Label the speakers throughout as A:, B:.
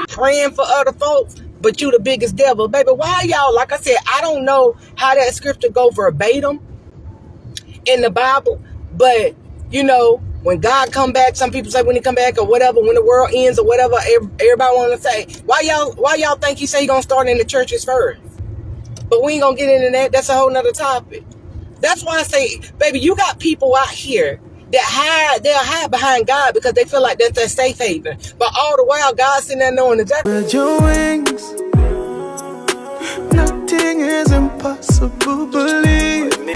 A: praying for other folks, but you the biggest devil. Baby, why y'all, like I said, I don't know how that scripture go verbatim in the Bible, but you know, when God come back, some people say when he come back or whatever, when the world ends or whatever, everybody want to say, why y'all think he say he gonna start in the churches first? But we ain't gonna get into that. That's a whole nother topic. That's why I say, baby, you got people out here that they'll hide behind God because they feel like that's their safe haven. But all the while, God's sitting there knowing exactly.
B: Spread your wings. Nothing is impossible, believe me.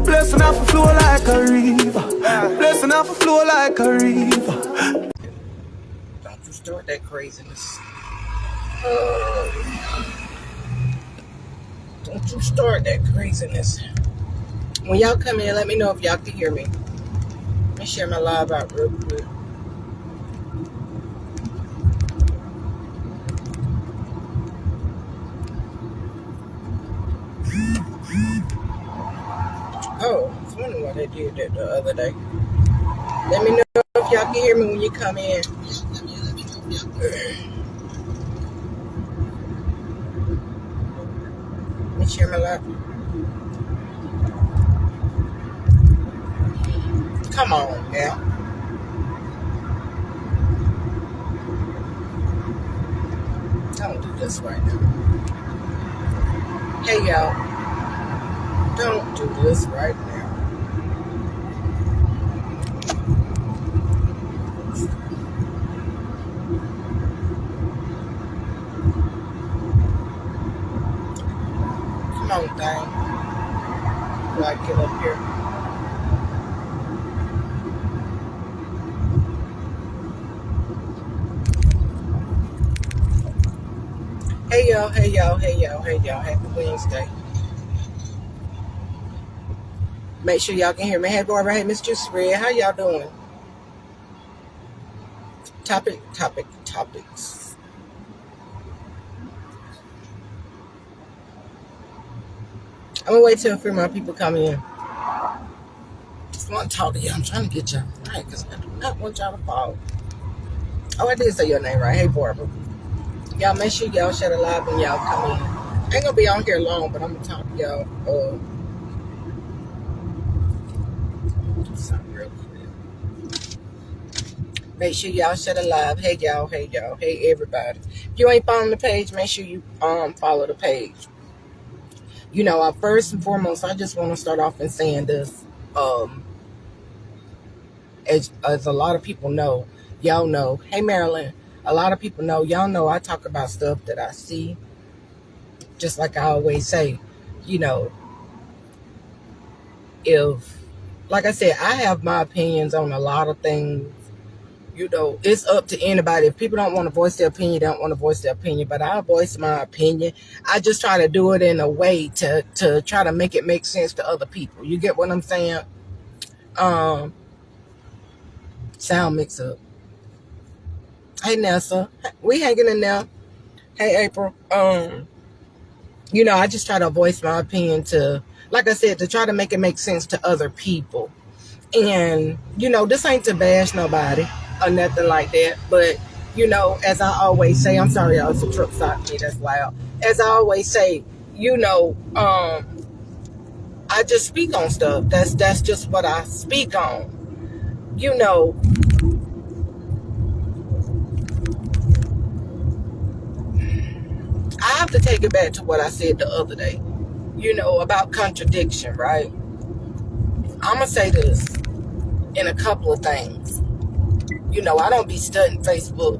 B: Blessing off a flow like a river. Blessing off a flow like a river.
A: Don't you start that craziness. Don't you start that craziness. When y'all come in, let me know if y'all can hear me. Let me share my live out real quick. Oh, I was wondering why they did that the other day. Let me know if y'all can hear me when you come in. Let me share my live. Come on now. Don't do this right now. Hey y'all. Don't do this right now. Come on, thing. Do I get up here? Hey y'all, hey y'all, hey y'all, hey y'all. Happy Wednesday. Make sure y'all can hear me. Hey Barbara, hey Miss Juicy Red. How y'all doing? Topics. I'm gonna wait till a few more people come in. Just want to talk to you. I'm trying to get y'all right because I do not want y'all to fall. Oh, I did say your name right. Hey Barbara. Y'all make sure y'all share the live when y'all come in. I ain't gonna be on here long, but I'm gonna talk to y'all. Do something real quick. Make sure y'all share the live. Hey y'all, hey y'all, hey everybody. If you ain't following the page, make sure you follow the page. You know, first and foremost, I just want to start off in saying this. As a lot of people know, y'all know. Hey Marilyn, a lot of people know. Y'all know I talk about stuff that I see. Just like I always say, you know, like I said, I have my opinions on a lot of things. You know, it's up to anybody. If people don't want to voice their opinion, they don't want to voice their opinion. But I'll voice my opinion. I just try to do it in a way to try to make it make sense to other people. You get what I'm saying? Sound mix up. Hey Nessa, we hanging in there. Hey April. You know, I just try to voice my opinion to, like I said, to try to make it make sense to other people. And, you know, this ain't to bash nobody or nothing like that. But, you know, as I always say, I'm sorry, y'all, it's a truck stopped me, that's loud. As I always say, you know, I just speak on stuff. That's just what I speak on. You know, I have to take it back to what I said the other day, you know, about contradiction, right? I'm going to say this in a couple of things. You know, I don't be studying Facebook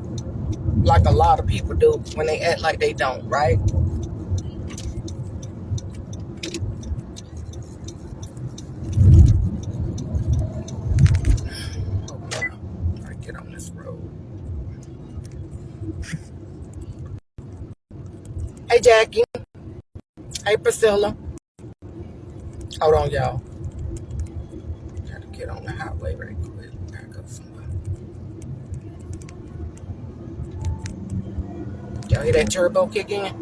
A: like a lot of people do when they act like they don't, right? I get on this road. Hey, Jackie. Hey, Priscilla. Hold on, y'all. Gotta get on the highway right quick. Gotta go somewhere. Y'all hear that turbo kick in?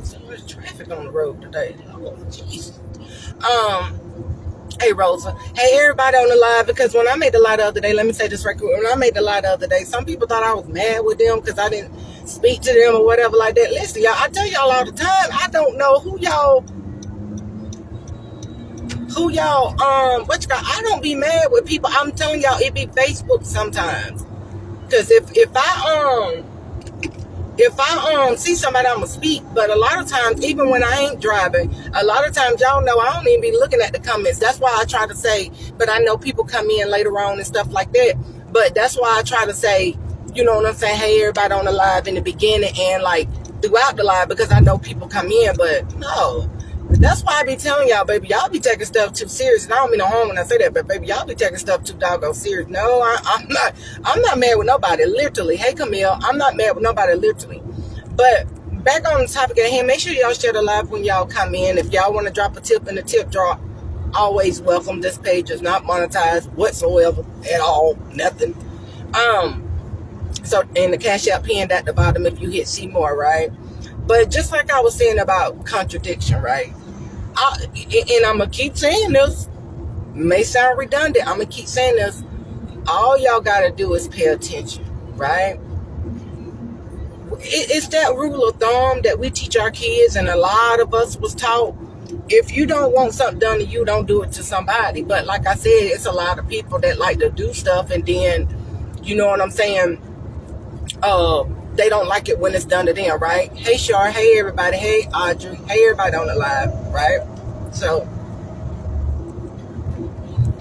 A: So much traffic on the road today. Oh, jeez. Hey, Rosa. Hey, everybody on the live, because when I made the live the other day, let me say this right quick. When I made the live the other day, some people thought I was mad with them because I didn't speak to them or whatever like that. Listen, y'all, I tell y'all all the time, I don't know who y'all, I don't be mad with people. I'm telling y'all, it be Facebook sometimes. Because if I see somebody, I'ma speak. But a lot of times, even when I ain't driving, a lot of times, y'all know, I don't even be looking at the comments. That's why I try to say, but I know people come in later on and stuff like that. But that's why I try to say, you know what I'm saying, hey, everybody on the live in the beginning and like throughout the live, because I know people come in. But no, that's why I be telling y'all, baby, y'all be taking stuff too serious. And I don't mean no harm when I say that, but baby, y'all be taking stuff too doggone serious. No, I'm not mad with nobody, literally. Hey, Camille, I'm not mad with nobody, literally. But back on the topic at hand, make sure y'all share the live when y'all come in. If y'all want to drop a tip in the tip drop, always welcome. This page is not monetized whatsoever at all, nothing. So, and the Cash App pinned at the bottom if you hit see more, right? But just like I was saying about contradiction, right? And I'm going to keep saying this. May sound redundant. I'm going to keep saying this. All y'all got to do is pay attention, right? It's that rule of thumb that we teach our kids, and a lot of us was taught. If you don't want something done to you, don't do it to somebody. But like I said, it's a lot of people that like to do stuff, and then, you know what I'm saying, they don't like it when it's done to them, right? Hey, Shar. Hey, everybody. Hey, Audrey. Hey, everybody on the live, right? So,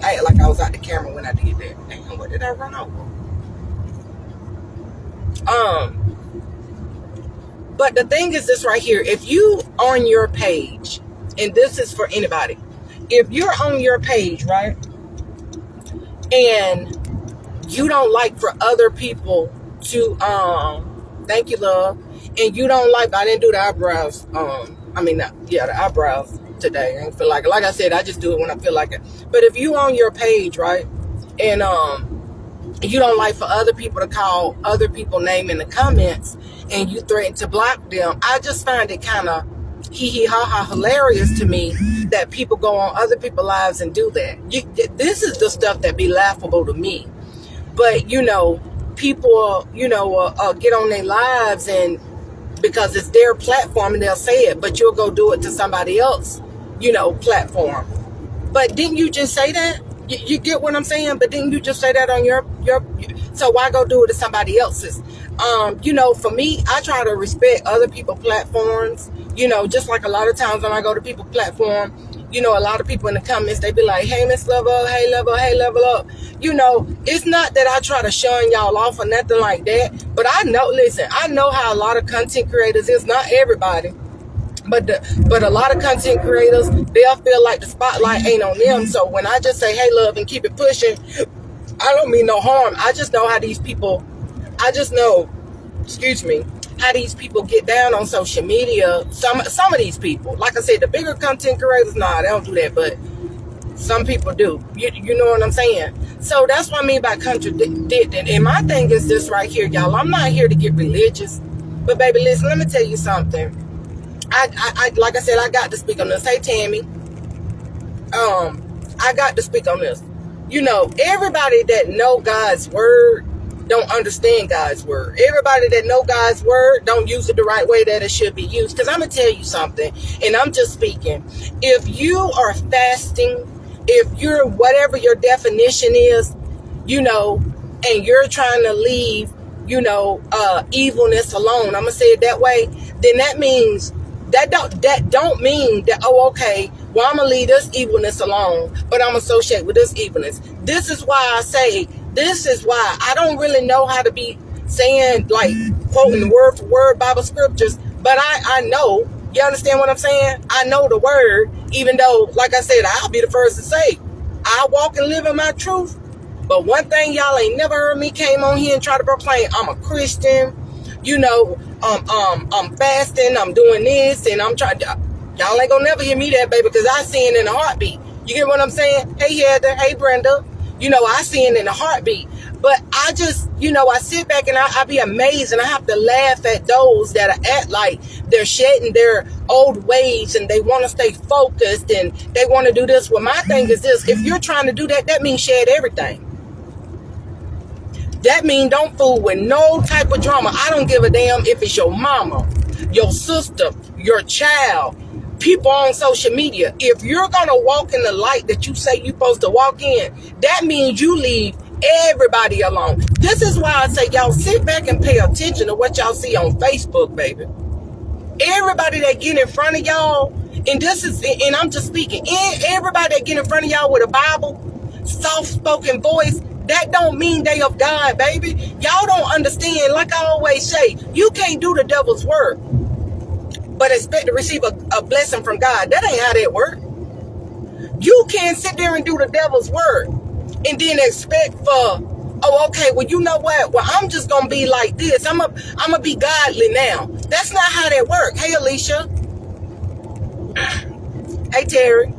A: I act like I was out the camera when I did that. Damn, what did I run over? But the thing is this right here. If you on your page, and this is for anybody, if you're on your page, right, and you don't like for other people to, thank you, love, and you don't like, I didn't do the eyebrows, the eyebrows today. I don't feel like it. Like I said, I just do it when I feel like it. But if you on your page, right, and you don't like for other people to call other people name in the comments, and you threaten to block them, I just find it kind of hee ha ha hilarious to me that people go on other people's lives and do that. This is the stuff that be laughable to me. But you know, people get on their lives, and because it's their platform and they'll say it, but you'll go do it to somebody else, platform. But didn't you just say that? You get what I'm saying? But didn't you just say that on your so why go do it to somebody else's? For me, I try to respect other people's platforms. Just like a lot of times when I go to people's platform, a lot of people in the comments, they be like, hey, Miss Level Up, hey, Level Up. It's not that I try to shun y'all off or nothing like that. But I know how a lot of content creators is. Not everybody. But a lot of content creators, they'll feel like the spotlight ain't on them. So when I just say, hey, love, and keep it pushing, I don't mean no harm. I just know how these people, how these people get down on social media. Some of these people, like I said, the bigger content creators, nah, they don't do that. But some people do. You know what I'm saying? So that's what I mean by contradicting. And my thing is this right here, y'all. I'm not here to get religious. But baby, listen, let me tell you something. I like I said, I got to speak on this. Hey, Tammy. I got to speak on this. Everybody that know God's word don't understand God's word. Everybody that know God's word don't use it the right way that it should be used. Because I'm going to tell you something, and I'm just speaking. If you are fasting, if you're whatever your definition is, and you're trying to leave, evilness alone, I'm going to say it that way, then that means that don't mean that, oh, okay, well, I'm going to leave this evilness alone, but I'm associate with this evilness. This is why I don't really know how to be saying, like, quoting word for word Bible scriptures, but I know, you understand what I'm saying? I know the word, even though, like I said, I'll be the first to say, I walk and live in my truth. But one thing y'all ain't never heard me came on here and try to proclaim, I'm a Christian, I'm fasting, I'm doing this, and I'm trying to, y'all ain't gonna never hear me that, baby, because I sin in a heartbeat. You get what I'm saying? Hey, Heather, hey, Brenda. I sin in a heartbeat. But I just, I sit back and I be amazed, and I have to laugh at those that act like they're shedding their old ways and they want to stay focused and they want to do this. Well, my thing is this: if you're trying to do that, that means shed everything. That means don't fool with no type of drama. I don't give a damn if it's your mama, your sister, your child, people on social media. If you're going to walk in the light that you say you're supposed to walk in, that means you leave everybody alone. This is why I say y'all sit back and pay attention to what y'all see on Facebook, baby. Everybody that get in front of y'all, and I'm just speaking, everybody that get in front of y'all with a Bible, soft-spoken voice, that don't mean they of God, baby. Y'all don't understand. Like I always say, you can't do the devil's work but expect to receive a blessing from God. That ain't how that works. You can't sit there and do the devil's work and then expect for, oh, okay, well, you know what? Well, I'm just going to be like this. I'm gonna be godly now. That's not how that works. Hey, Alicia. Hey, Terry.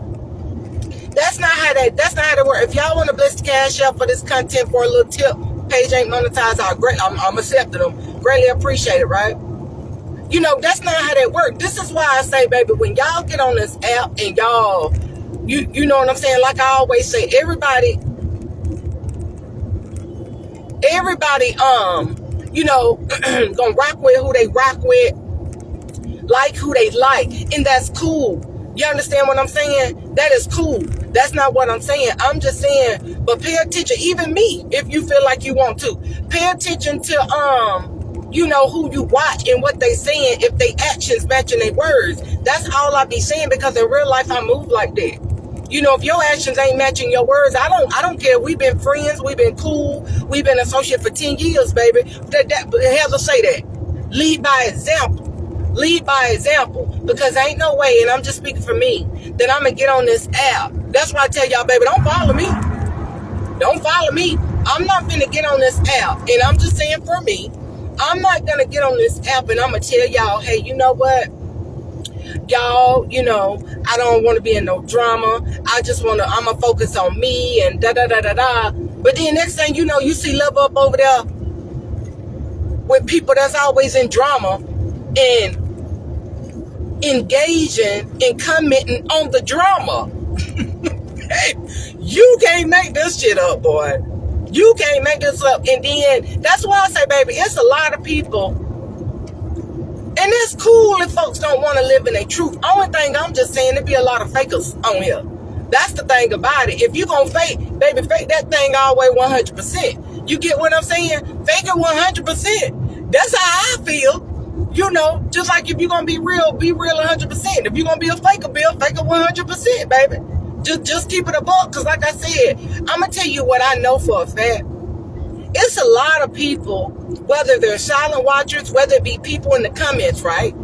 A: That's not how that works. If y'all want to bless the cash out for this content for a little tip, page ain't monetized, I'm accepting them. Greatly appreciate it, right? That's not how that works. This is why I say, baby, when y'all get on this app and y'all, you know what I'm saying? Like I always say, everybody, gonna rock with who they rock with, like who they like, and that's cool. You understand what I'm saying? That is cool. That's not what I'm saying. I'm just saying, but pay attention, even me, if you feel like you want to. Pay attention to, who you watch and what they saying, if they actions matching their words. That's all I be saying, because in real life, I move like that. If your actions ain't matching your words, I don't care. We've been friends. We've been cool. We've been associated for 10 years, baby. Heather say that. Lead by example. Lead by example, because ain't no way, and I'm just speaking for me, that I'm going to get on this app. That's why I tell y'all, baby, don't follow me. Don't follow me. I'm not going to get on this app, and I'm just saying for me, I'm not going to get on this app and I'm going to tell y'all, hey, you know what? Y'all, I don't want to be in no drama. I'm going to focus on me and da-da-da-da-da. But then next thing you know, you see Love Up over there with people that's always in drama and engaging and commenting on the drama. Hey, you can't make this shit up, boy. You can't make this up. And then that's why I say, baby, it's a lot of people. And it's cool if folks don't want to live in their truth. Only thing I'm just saying, there be a lot of fakers on here. That's the thing about it. If you gonna fake, baby, fake that thing all the way 100%. You get what I'm saying? Fake it 100%. That's how I feel. Just like if you're gonna be real 100%. If you're gonna be a faker, be a faker 100%, baby. Just keep it a buck, because like I said, I'm going to tell you what I know for a fact. It's a lot of people, whether they're silent watchers, whether it be people in the comments, right?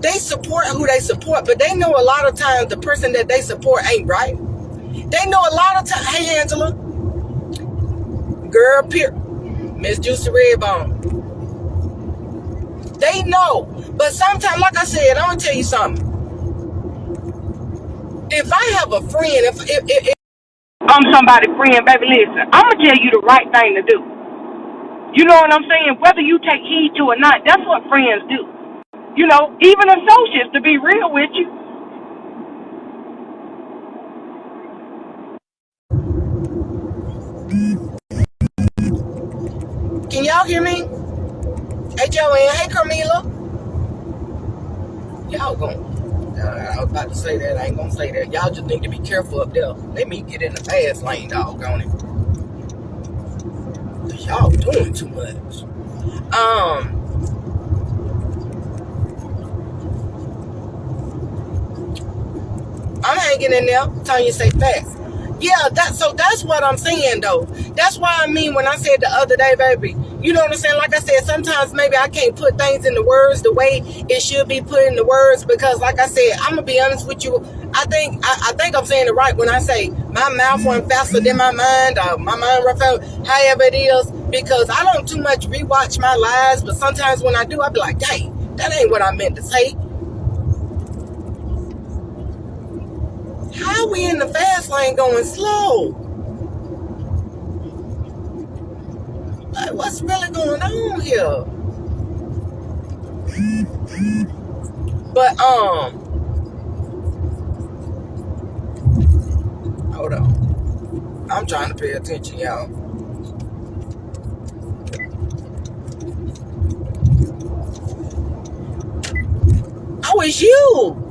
A: They support who they support, but they know a lot of times the person that they support ain't right. They know a lot of times, hey, Angela, girl, Miss Juicy Redbone. They know, but sometimes, like I said, I'm going to tell you something. If I have a friend, if I'm somebody's friend, baby, listen, I'm going to tell you the right thing to do. You know what I'm saying? Whether you take heed to or not, that's what friends do. Even associates, to be real with you. Can y'all hear me? Hey, Joanne. Hey, Carmela. Y'all going. I was about to say that. I ain't gonna say that. Y'all just need to be careful up there. Let me get in the fast lane, doggone it. Cause y'all doing too much. I'm hanging in there, telling you say facts. Yeah, that's what I'm saying though. That's why I mean when I said the other day, baby, you know what I'm saying? Like I said, sometimes maybe I can't put things in the words the way it should be put in the words, because like I said, I'm gonna be honest with you. I think I'm saying it right when I say my mouth went faster than my mind, or my mind run faster, however it is, because I don't too much rewatch my lives, but sometimes when I do, I be like, dang, that ain't what I meant to say. How we in the fast lane going slow? Like, what's really going on here? But hold on. I'm trying to pay attention, y'all. Oh, it's you.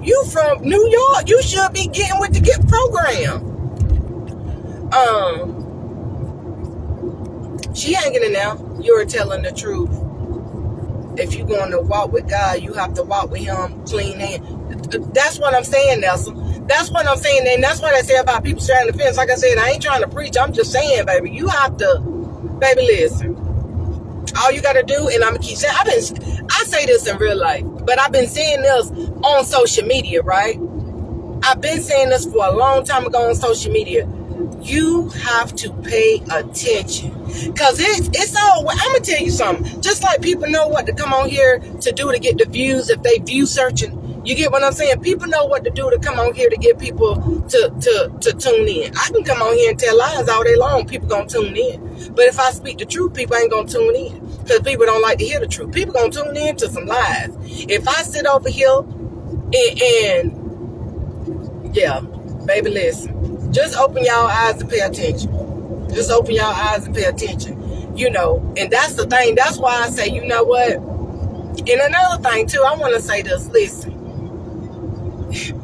A: You from New York. You should be getting with the GIFT program. She hanging in there. You're telling the truth. If you're going to walk with God, you have to walk with Him clean hand. That's what I'm saying, Nelson. That's what I'm saying, and that's what I say about people straddling the fence. Like I said, I ain't trying to preach. I'm just saying, baby, you have to, baby, listen. All you got to do, and I'm gonna keep saying, I say this in real life, but I've been saying this on social media, right? I've been saying this for a long time ago on social media. You have to pay attention, because it's all, I'm gonna tell you something. Just like people know what to come on here to do to get the views if they view searching. You get what I'm saying? People know what to do to come on here to get people to tune in. I can come on here and tell lies all day long. People gonna tune in. But if I speak the truth, people ain't gonna tune in, because people don't like to hear the truth. People gonna tune in to some lies. If I sit over here and yeah, baby, listen. Just open y'all eyes and pay attention. Just open y'all eyes and pay attention. You know, and that's the thing. That's why I say, you know what? And another thing, too, I want to say this. Listen.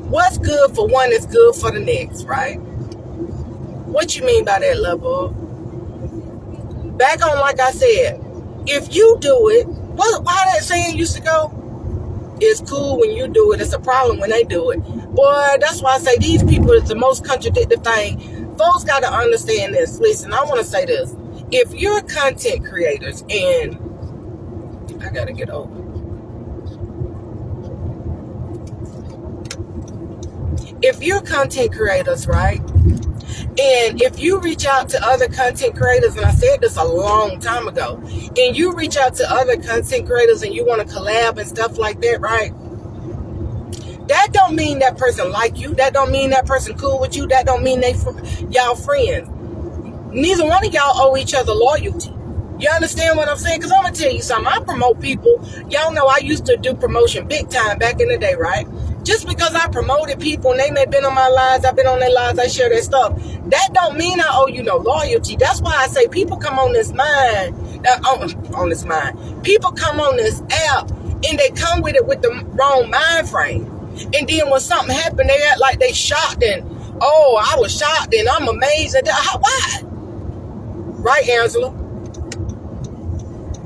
A: What's good for one is good for the next, right? What you mean by that, love bug? Back on, like I said, if you do it, why that saying used to go? It's cool when you do it. It's a problem when they do it. Boy, that's why I say these people is the most contradictory thing. Folks got to understand this. Listen, I want to say this. If you're content creators, and I got to get over. If you're content creators, right? And if you reach out to other content creators, and I said this a long time ago, and you reach out to other content creators and you want to collab and stuff like that, right? That don't mean that person like you. That don't mean that person cool with you. That don't mean y'all friends. Neither one of y'all owe each other loyalty. You understand what I'm saying? Because I'm going to tell you something. I promote people. Y'all know I used to do promotion big time back in the day, right? Just because I promoted people and they may have been on my lives, I've been on their lives, I share their stuff, that don't mean I owe you no loyalty. That's why I say people come on this mind, people come on this app and they come with it with the wrong mind frame. And then when something happened, they act like they shocked and, oh, I was shocked and I'm amazed. Why? Right, Angela?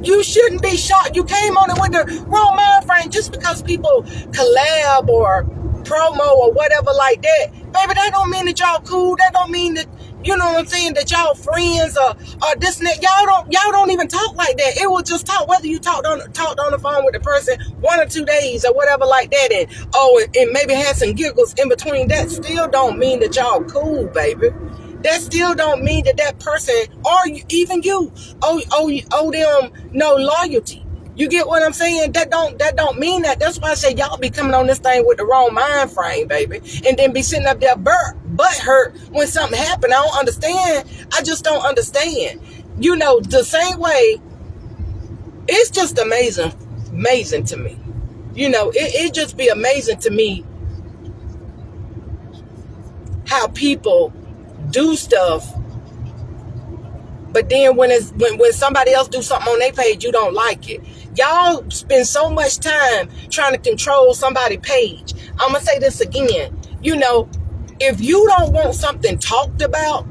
A: You shouldn't be shocked. You came on it with the wrong mind frame. Just because people collab or promo or whatever like that, baby, that don't mean that y'all cool. That don't mean that, you know what I'm saying, that y'all friends or this and that. Y'all don't even talk like that. It will just talk, whether you talked on the phone with the person 1 or 2 days or whatever like that, and maybe had some giggles in between. That still don't mean that y'all cool, baby. That still don't mean that person, or even you, owe them no loyalty. You get what I'm saying? That don't mean that. That's why I say y'all be coming on this thing with the wrong mind frame, baby, and then be sitting up there butt hurt when something happened. I don't understand. I just don't understand. You know, the same way. It's just amazing to me. You know, it just be amazing to me how people do stuff, but then when somebody else do something on their page, you don't like it. Y'all spend so much time trying to control somebody's page. I'm gonna say this again. You know, if you don't want something talked about,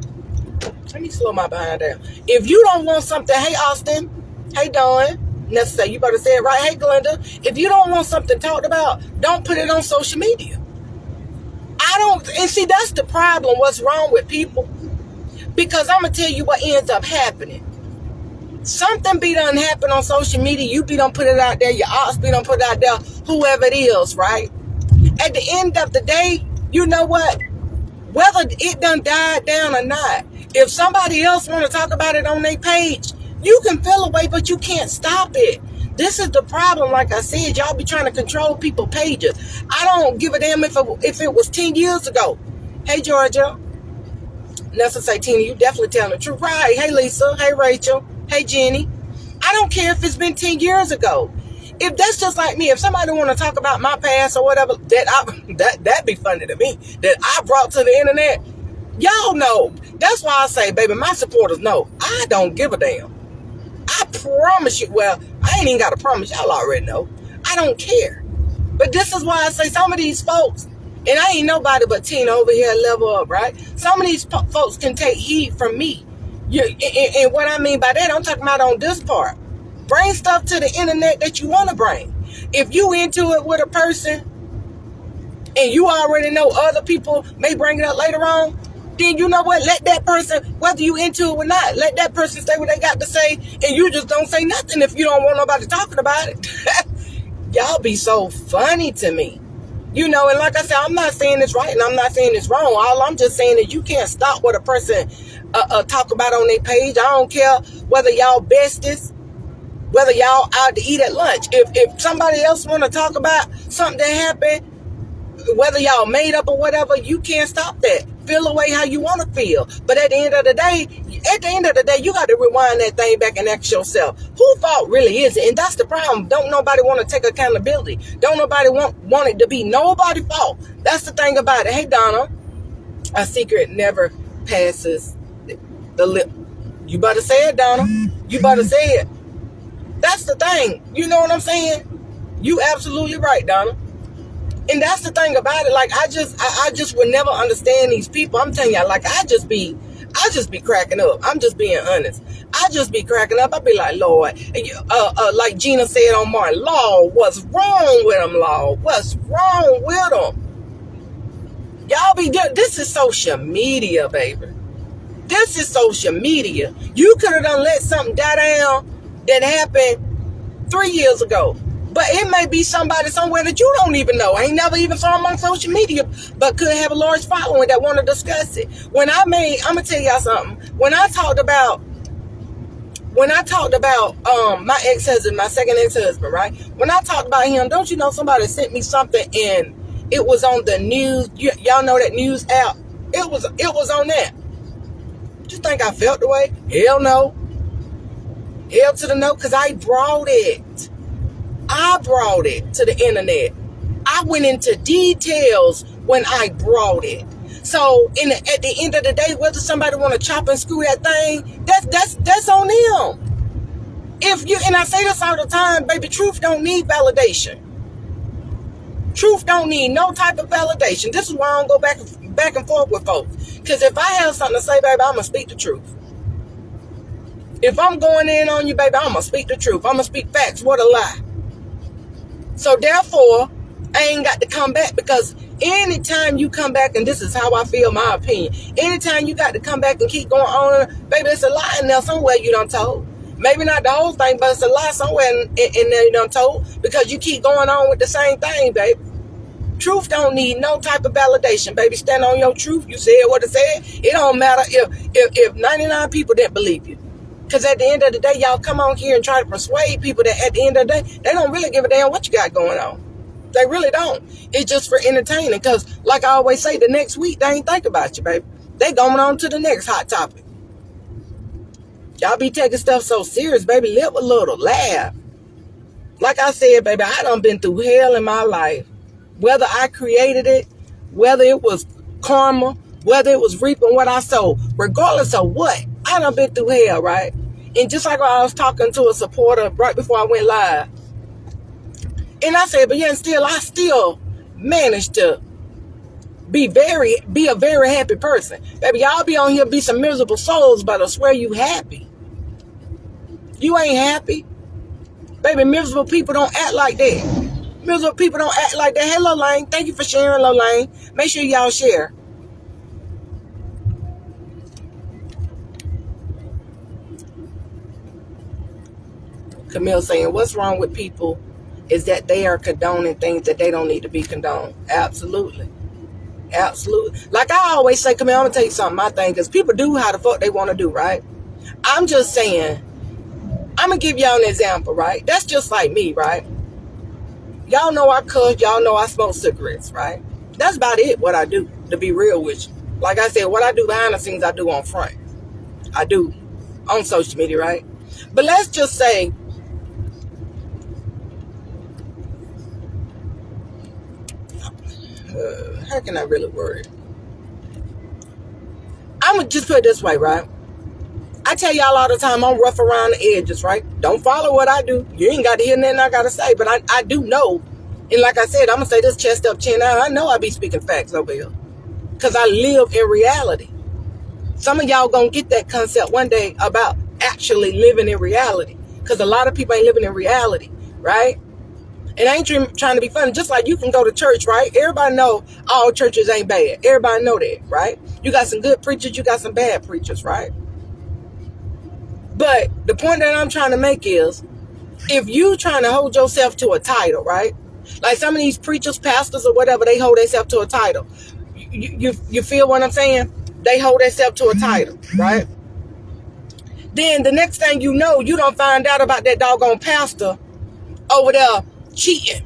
A: let me slow my behind down. If you don't want something, hey Austin, hey Dawn, necessary, you better say it right. Hey Glenda, if you don't want something talked about, don't put it on social media. And see, that's the problem. What's wrong with people? Because I'm going to tell you what ends up happening. Something be done happen on social media. You be done put it out there. Your ops be done put it out there. Whoever it is, right? At the end of the day, you know what? Whether it done died down or not, if somebody else want to talk about it on their page, you can feel away, but you can't stop it. This is the problem. Like I said, y'all be trying to control people's pages. I don't give a damn if it was 10 years ago. Hey, Georgia. Nelson say, Tina, you definitely telling the truth. Right. Hey, Lisa. Hey, Rachel. Hey, Jenny. I don't care if it's been 10 years ago. If that's just like me, if somebody want to talk about my past or whatever, that'd be funny to me, that I brought to the internet. Y'all know. That's why I say, baby, my supporters know I don't give a damn. I promise you. Well, I ain't even got to promise. Y'all already know. I don't care. But this is why I say some of these folks, and I ain't nobody but Tina over here level up, right? Some of these folks can take heed from me. And what I mean by that, I'm talking about on this part. Bring stuff to the internet that you want to bring. If you into it with a person and you already know other people may bring it up later on, then you know what? Let that person, whether you into it or not, let that person say what they got to say, and you just don't say nothing if you don't want nobody talking about it. Y'all be so funny to me. You know, and like I said, I'm not saying it's right and I'm not saying it's wrong. All I'm just saying is you can't stop what a person talk about on their page. I don't care whether y'all besties, whether y'all out to eat at lunch. If somebody else want to talk about something that happened, whether y'all made up or whatever, you can't stop that. Feel the way how you want to feel. But at the end of the day, you got to rewind that thing back and ask yourself, who fault really is it? And that's the problem. Don't nobody want to take accountability. Don't nobody want it to be nobody's fault. That's the thing about it. Hey, Donna, a secret never passes the lip. You better say it, Donna. You better say it. That's the thing. You know what I'm saying? You absolutely right, Donna. And that's the thing about it. Like, I just would never understand these people. I'm telling y'all, like, I just be cracking up. I'm just being honest. I just be cracking up. I be like, Lord, like Gina said on Martin, Lord, what's wrong with them, Lord? What's wrong with them? Y'all be doing, this is social media, baby. This is social media. You could have done let something die down that happened 3 years ago. But it may be somebody somewhere that you don't even know. I ain't never even saw them on social media, but could have a large following that want to discuss it. I'm gonna tell y'all something. When I talked about my ex-husband, my second ex-husband, right? When I talked about him, don't you know somebody sent me something and it was on the news. Y'all know that news app. It was on that. You think I felt the way? Hell no. Hell to the no, because I brought it to the internet. I went into details when I brought it. So at the end of the day, whether somebody want to chop and screw that thing, that's on them. And I say this all the time, baby, truth don't need validation. Truth don't need no type of validation. This is why I don't go back and forth with folks. Because if I have something to say, baby, I'm gonna speak the truth. If I'm going in on you, baby, I'm gonna speak the truth. I'm gonna speak facts. What a lie. So therefore, I ain't got to come back, because anytime you come back, and this is how I feel, my opinion, anytime you got to come back and keep going on, baby, it's a lie in there somewhere you done told. Maybe not the whole thing, but it's a lie somewhere in there you done told, because you keep going on with the same thing, baby. Truth don't need no type of validation, baby. Stand on your truth. You said what it said. It don't matter if 99 people didn't believe you. Because at the end of the day, y'all come on here and try to persuade people that at the end of the day, they don't really give a damn what you got going on. They really don't. It's just for entertaining. Because like I always say, the next week, they ain't think about you, baby. They going on to the next hot topic. Y'all be taking stuff so serious, baby. Live a little. Laugh. Like I said, baby, I done been through hell in my life. Whether I created it, whether it was karma, whether it was reaping what I sowed, regardless of what, I done been through hell, right? And just like I was talking to a supporter right before I went live, and I said, but yet still, I still managed to be a very happy person. Baby, y'all be on here, be some miserable souls, but I swear you happy. You ain't happy. Baby, miserable people don't act like that. Miserable people don't act like that. Hello, Lane. Thank you for sharing, Lane. Make sure y'all share. Camille saying, what's wrong with people is that they are condoning things that they don't need to be condoned. Absolutely. Absolutely. Like I always say, Camille, I'm going to tell you something. My thing is people do how the fuck they want to do, right? I'm just saying, I'm going to give y'all an example, right? That's just like me, right? Y'all know I cuss. Y'all know I smoke cigarettes, right? That's about it, what I do, to be real with you. Like I said, what I do behind the scenes, I do on front. I do on social media, right? But let's just say, how can I really word it? I'm going to just put it this way, right? I tell y'all all the time, I'm rough around the edges, right? Don't follow what I do. You ain't got to hear nothing I got to say, but I do know. And like I said, I'm going to say this chest up, chin out. I know I be speaking facts over here because I live in reality. Some of y'all going to get that concept one day about actually living in reality, because a lot of people ain't living in reality, right? And I ain't trying to be funny. Just like you can go to church, right? Everybody know all churches ain't bad. Everybody know that, right? You got some good preachers, you got some bad preachers, right? But the point that I'm trying to make is, if you trying to hold yourself to a title, right? Like some of these preachers, pastors, or whatever, they hold themselves to a title. You feel what I'm saying? They hold themselves to a title, right? Then the next thing you know, you don't find out about that doggone pastor over there cheating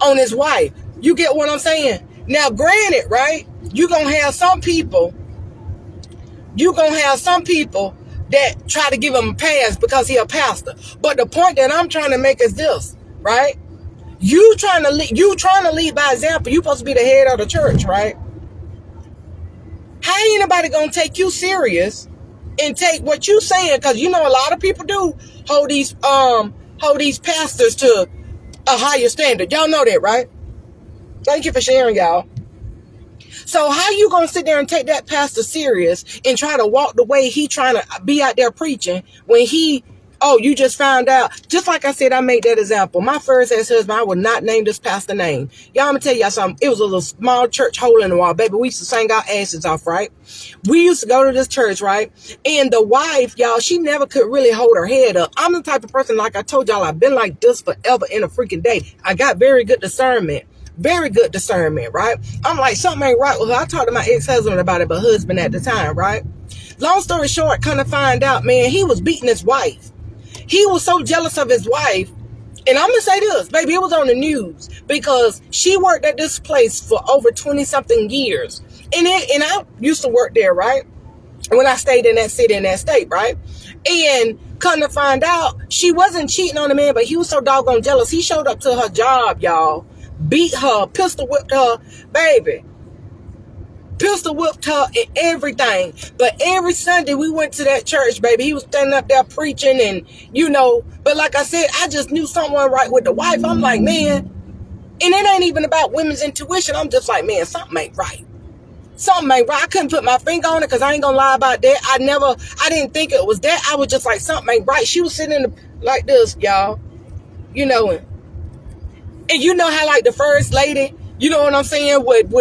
A: on his wife. You get what I'm saying? Now, granted, right? You're going to have some people that try to give him a pass because he a pastor. But the point that I'm trying to make is this, right? You trying to lead by example. You supposed to be the head of the church, right? How ain't anybody gonna take you serious and take what you saying? Because you know a lot of people do hold these pastors to a higher standard. Y'all know that, right? Thank you for sharing, y'all. So how you gonna sit there and take that pastor serious and try to walk the way he trying to be out there preaching when you just found out? Just like I said, I made that example. My first ex-husband, I would not name this pastor name. Y'all, I'm gonna tell y'all something. It was a little small church hole in the wall, baby. We used to sing our asses off, right? We used to go to this church, right? And the wife, y'all, she never could really hold her head up. I'm the type of person, like I told y'all, I've been like this forever in a freaking day. I got very good discernment. Very good discernment, right? I'm like, something ain't right with her. I talked to my ex-husband about it, but husband at the time, right? Long story short, kind of find out, man, he was beating his wife. He was so jealous of his wife. And I'm going to say this, baby, it was on the news because she worked at this place for over 20 something years. And I used to work there, right? When I stayed in that city, in that state, right? And come to find out, she wasn't cheating on the man, but he was so doggone jealous. He showed up to her job, y'all, beat her, pistol whipped her, baby. Pistol whipped her and everything. But every Sunday we went to that church, baby. He was standing up there preaching and, but like I said, I just knew something wasn't right with the wife. I'm like, man, and it ain't even about women's intuition. I'm just like, man, something ain't right. Something ain't right. I couldn't put my finger on it because I ain't gonna lie about that. I didn't think it was that. I was just like, something ain't right. She was sitting like this, y'all. And you know how like the first lady, you know what I'm saying, would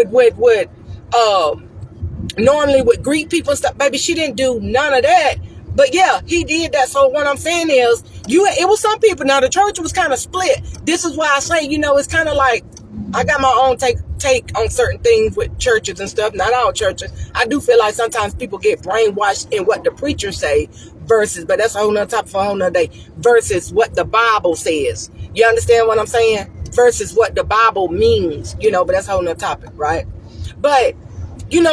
A: normally would greet people and stuff. Baby, she didn't do none of that. But yeah, he did that. So what I'm saying is, it was some people. Now the church was kind of split. This is why I say, it's kind of like I got my own take on certain things with churches and stuff. Not all churches. I do feel like sometimes people get brainwashed in what the preachers say but that's a whole nother topic for a whole nother day, versus what the Bible says. You understand what I'm saying? Versus what the Bible means, but that's a whole nother topic, right? But,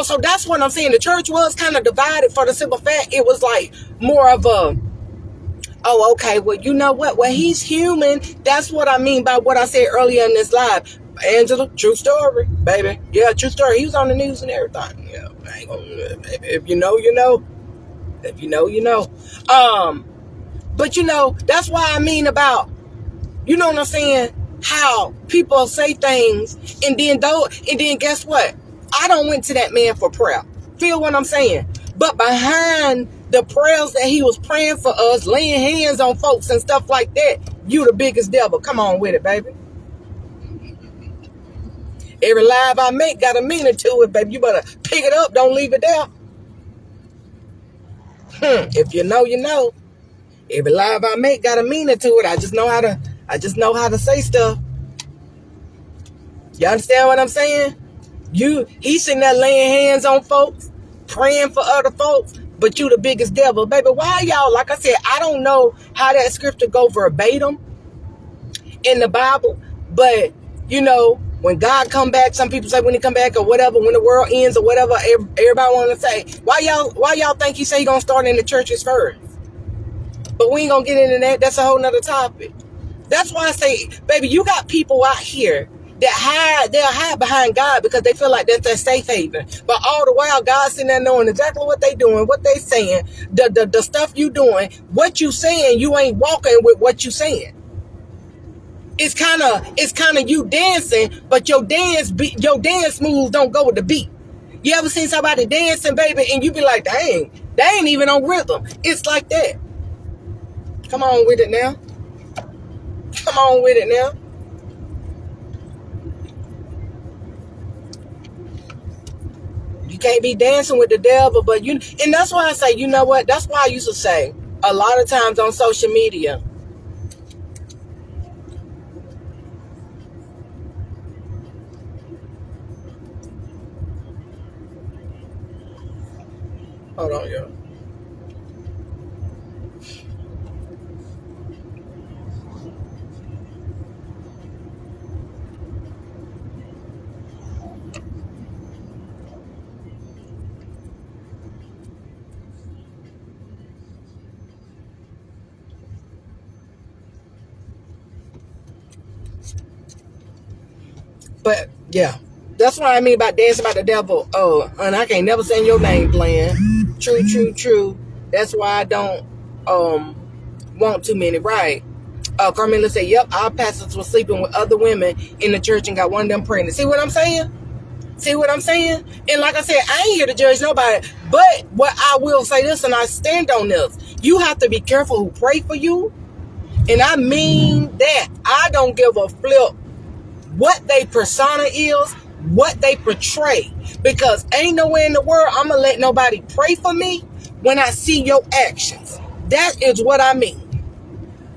A: so that's what I'm saying. The church was kind of divided for the simple fact it was like more of a, oh, okay, well, you know what? Well, he's human. That's what I mean by what I said earlier in this live. Angela, true story, baby. Yeah, true story. He was on the news and everything. Yeah, I ain't gonna, if you know, you know. If you know, you know. But that's why I mean about, you know what I'm saying? How people say things and then guess what? I don't went to that man for prayer. Feel what I'm saying? But behind the prayers that he was praying for us, laying hands on folks and stuff like that, you the biggest devil. Come on with it, baby. Every live I make got a meaning to it, baby. You better pick it up. Don't leave it there. If you know, you know. Every live I make got a meaning to it. I just know how to say stuff. You understand what I'm saying? He's sitting there laying hands on folks, praying for other folks, but you the biggest devil. Baby, why y'all, like I said, I don't know how that scripture go verbatim in the Bible, but When God come back, some people say when he come back or whatever, when the world ends or whatever, everybody want to say, why y'all think he say he gonna start in the churches first? But we ain't gonna get into that. That's a whole nother topic. That's why I say, baby, you got people out here that they'll hide behind God because they feel like that's their safe haven. But all the while, God's sitting there knowing exactly what they doing, what they saying, the stuff you doing, what you saying, you ain't walking with what you saying. It's kind of you dancing, but your dance moves don't go with the beat. You ever seen somebody dancing, baby, and you be like, dang, they ain't even on rhythm. It's like that. Come on with it now. Come on with it now. You can't be dancing with the devil, but and that's why I say, you know what? That's why I used to say a lot of times on social media, hold on, y'all. But yeah, that's what I mean about dancing about the devil. Oh, and I can't never say your name, Glenn. True. That's why I don't want too many, right? Carmela said, yep, our pastors were sleeping with other women in the church and got one of them pregnant. See what I'm saying? And like I said, I ain't here to judge nobody. But what I will say this, and I stand on this, you have to be careful who pray for you. And I mean that. I don't give a flip what they persona is, what they portray. Because ain't nowhere in the world I'm going to let nobody pray for me when I see your actions. That is what I mean.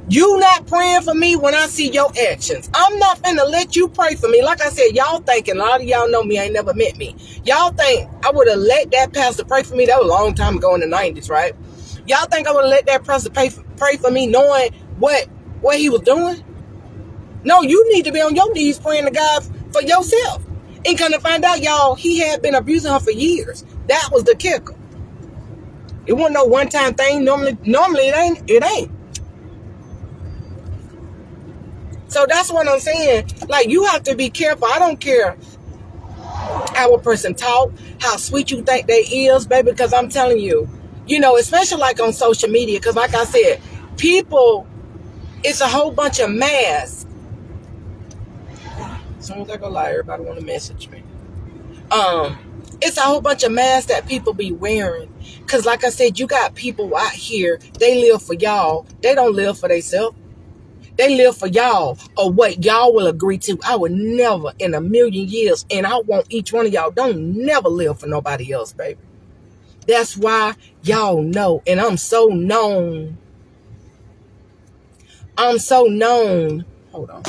A: You not praying for me when I see your actions. I'm not finna let you pray for me. Like I said, y'all thinking, a lot of y'all know me, ain't never met me. Y'all think I would have let that pastor pray for me? That was a long time ago in the 90s, right? Y'all think I would have let that pastor pray for me knowing what he was doing? No, you need to be on your knees praying to God for yourself. And gonna find out, y'all, he had been abusing her for years. That was the kicker. It wasn't no one-time thing. Normally it ain't. So that's what I'm saying. Like, you have to be careful. I don't care how a person talk, how sweet you think they is, baby, because I'm telling you, especially like on social media, because like I said, people, it's a whole bunch of masks. As soon as I go live, everybody want to message me. It's a whole bunch of masks that people be wearing. Because like I said, you got people out here, they live for y'all. They don't live for themselves. They live for y'all or what y'all will agree to. I would never in a million years, and I want each one of y'all, don't never live for nobody else, baby. That's why y'all know, and I'm so known. Hold on.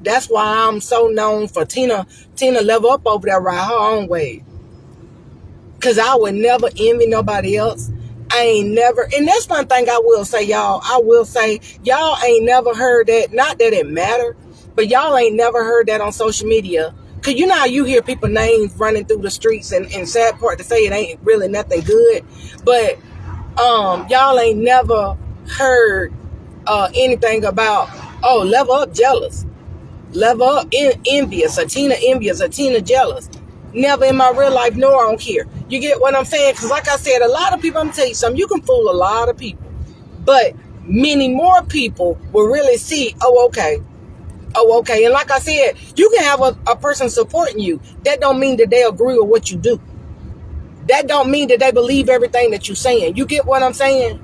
A: That's why I'm so known for Tina level up over there right her own way. Cause I would never envy nobody else. I ain't never, and that's one thing I will say, y'all. I will say, y'all ain't never heard that. Not that it matter, but y'all ain't never heard that on social media. Cause you know how you hear people names running through the streets, and sad part to say it ain't really nothing good. But y'all ain't never heard anything about, oh, level up jealous, level up envious, or Tina envious, or Tina jealous. Never in my real life, nor on here. You get what I'm saying? Because like I said, a lot of people, I'm going to tell you something, you can fool a lot of people. But many more people will really see, oh, okay. And like I said, you can have a person supporting you. That don't mean that they agree with what you do. That don't mean that they believe everything that you're saying. You get what I'm saying?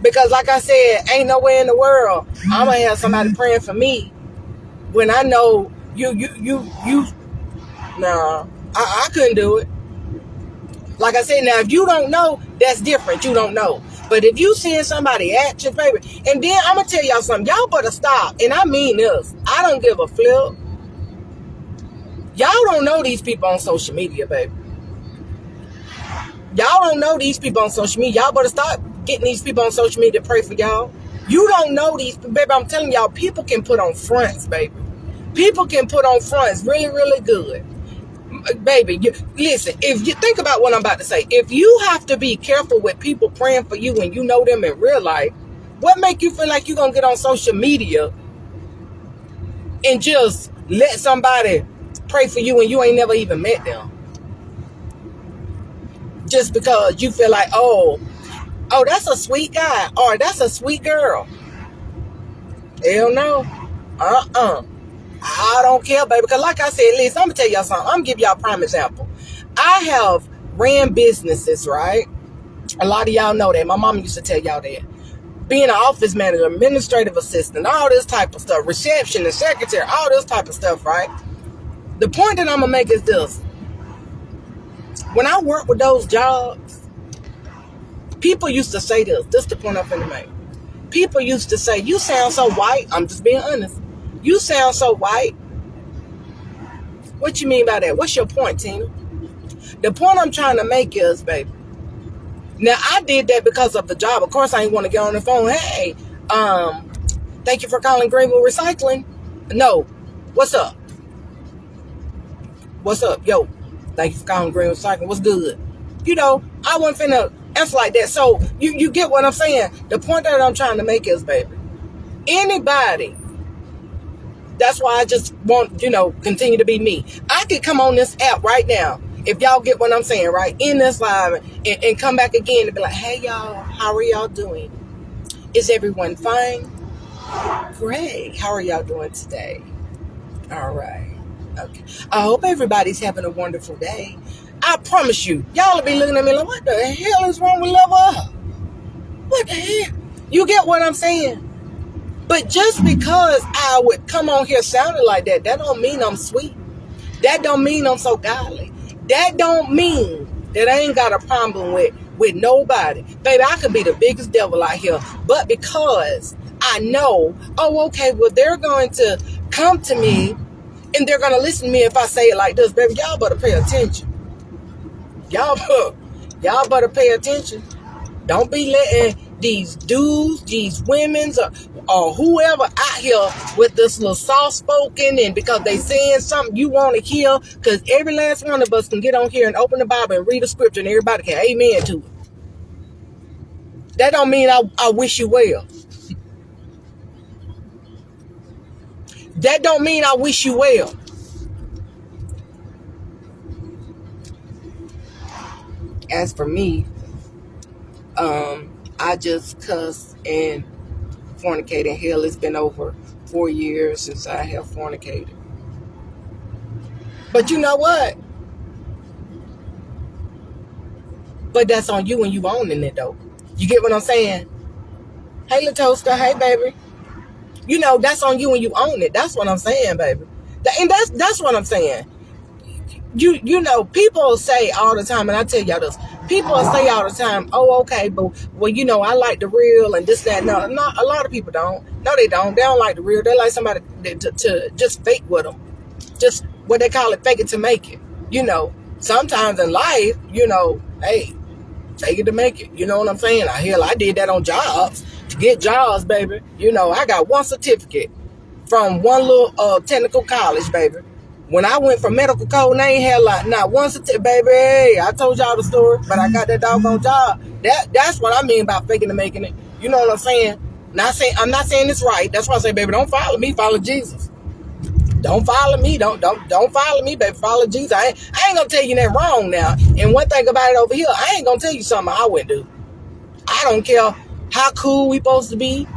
A: Because like I said, ain't nowhere in the world I'm gonna have somebody praying for me when I know you nah, I couldn't do it. Like I said, now if you don't know, that's different. You don't know. But if you seeing somebody action, baby, and then I'm gonna tell y'all something, y'all better stop. And I mean this. I don't give a flip. Y'all don't know these people on social media, baby. Y'all don't know these people on social media. Y'all better start getting these people on social media to pray for y'all. You don't know these, baby. I'm telling y'all, people can put on fronts, baby. People can put on fronts really, really good. Baby, listen, if you think about what I'm about to say, if you have to be careful with people praying for you when you know them in real life, what make you feel like you're going to get on social media and just let somebody pray for you when you ain't never even met them? Just because you feel like, oh, that's a sweet guy or that's a sweet girl. Hell no. I don't care, baby. Because like I said, listen, I'm going to tell y'all something. I'm going to give y'all a prime example. I have ran businesses, right? A lot of y'all know that. My mom used to tell y'all that. Being an office manager, administrative assistant, all this type of stuff, receptionist, secretary, all this type of stuff, right? The point that I'm going to make is this. When I worked with those jobs, people used to say this. This is the point I'm finna make. People used to say, you sound so white. I'm just being honest. You sound so white. What you mean by that? What's your point, Tina? The point I'm trying to make is, baby, now I did that because of the job. Of course, I ain't want to get on the phone. Hey, thank you for calling Greenville Recycling. No, what's up? What's up? Yo, thank you for calling Greenville Recycling. What's good? You know, I wasn't finna answer like that. So you get what I'm saying? The point that I'm trying to make is, baby, anybody. That's why I just want, continue to be me. I could come on this app right now, if y'all get what I'm saying, right? In this live and come back again and be like, hey, y'all, how are y'all doing? Is everyone fine? Great. How are y'all doing today? All right. Okay. I hope everybody's having a wonderful day. I promise you, y'all will be looking at me like, what the hell is wrong with Level Up? What the hell? You get what I'm saying? But just because I would come on here sounding like that, that don't mean I'm sweet. That don't mean I'm so godly. That don't mean that I ain't got a problem with nobody. Baby, I could be the biggest devil out here. But because I know, okay, well, they're going to come to me and they're going to listen to me if I say it like this. Baby, y'all better pay attention. Y'all better pay attention. Don't be letting these dudes, these women's, or whoever out here with this little soft-spoken and because they saying something you want to hear, because every last one of us can get on here and open the Bible and read a scripture and everybody can amen to it. That don't mean I wish you well. That don't mean I wish you well. As for me, I just cuss and fornicating. Hell, it's been over 4 years since I have fornicated. But you know what? But that's on you when you owning it, though. You get what I'm saying? Hey, LaToaster. Hey, baby. That's on you when you own it. That's what I'm saying, baby. And that's what I'm saying. People say all the time, and I tell y'all this. People say all the time, oh, okay, but, well, I like the real and this, that. No, a lot of people don't. No, they don't. They don't like the real. They like somebody to just fake with them. Just what they call it, fake it to make it. Sometimes in life, hey, fake it to make it. You know what I'm saying? I did that on jobs. To get jobs, baby. I got one certificate from one little technical college, baby. When I went for medical code, they ain't had not one certificate, baby. Hey, I told y'all the story, but I got that doggone job. That's what I mean by faking and making it. You know what I'm saying? I'm not saying it's right. That's why I say, baby, don't follow me, follow Jesus. Don't follow me. Don't follow me, baby. Follow Jesus. I ain't gonna tell you that wrong now. And one thing about it over here, I ain't gonna tell you something I wouldn't do. I don't care how cool we supposed to be,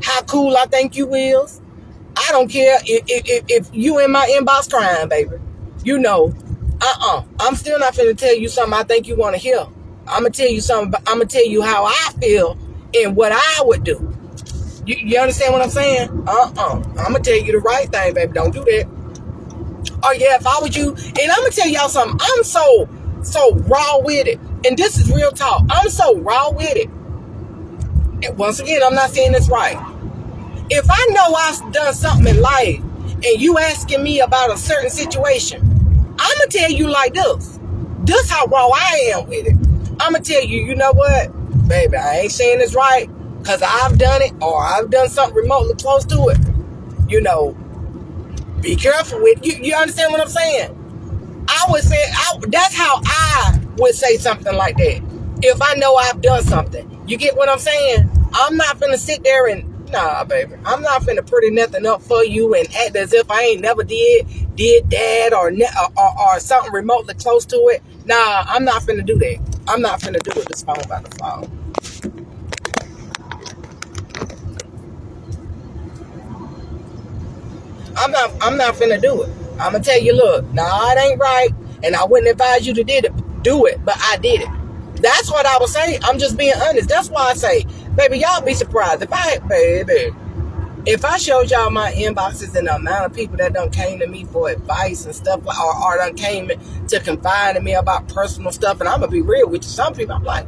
A: how cool I think you is. I don't care if you in my inbox crying, baby. I'm still not finna tell you something I think you want to hear. I'm gonna tell you something. I'm gonna tell you how I feel in what I would do. You understand what I'm saying? I'm gonna tell you the right thing, baby. Don't do that. Oh yeah, if I was you, and I'm gonna tell y'all something. I'm so raw with it, and this is real talk. I'm so raw with it. And once again, I'm not saying this right. If I know I've done something in life, and you asking me about a certain situation, I'm gonna tell you like this. This how raw I am with it. I'm gonna tell you, you know what, baby, I ain't saying this right because I've done it or I've done something remotely close to it. You know, be careful with you. You understand what I'm saying? I would say that's how I would say something like that. If I know I've done something, you get what I'm saying? I'm not finna sit there and nah, baby. I'm not finna pretty nothing up for you and act as if I ain't never did that or something remotely close to it. Nah, I'm not finna do that. I'm not finna do it. This phone about to fall. I'm not finna do it. I'm gonna tell you, look, nah, it ain't right, and I wouldn't advise you to do it, but I did it. That's what I would say. I'm just being honest. That's why I say, baby, y'all be surprised if I showed y'all my inboxes and the amount of people that done came to me for advice and stuff, or done came to confide in me about personal stuff, and I'm gonna be real with you. Some people, I'm like,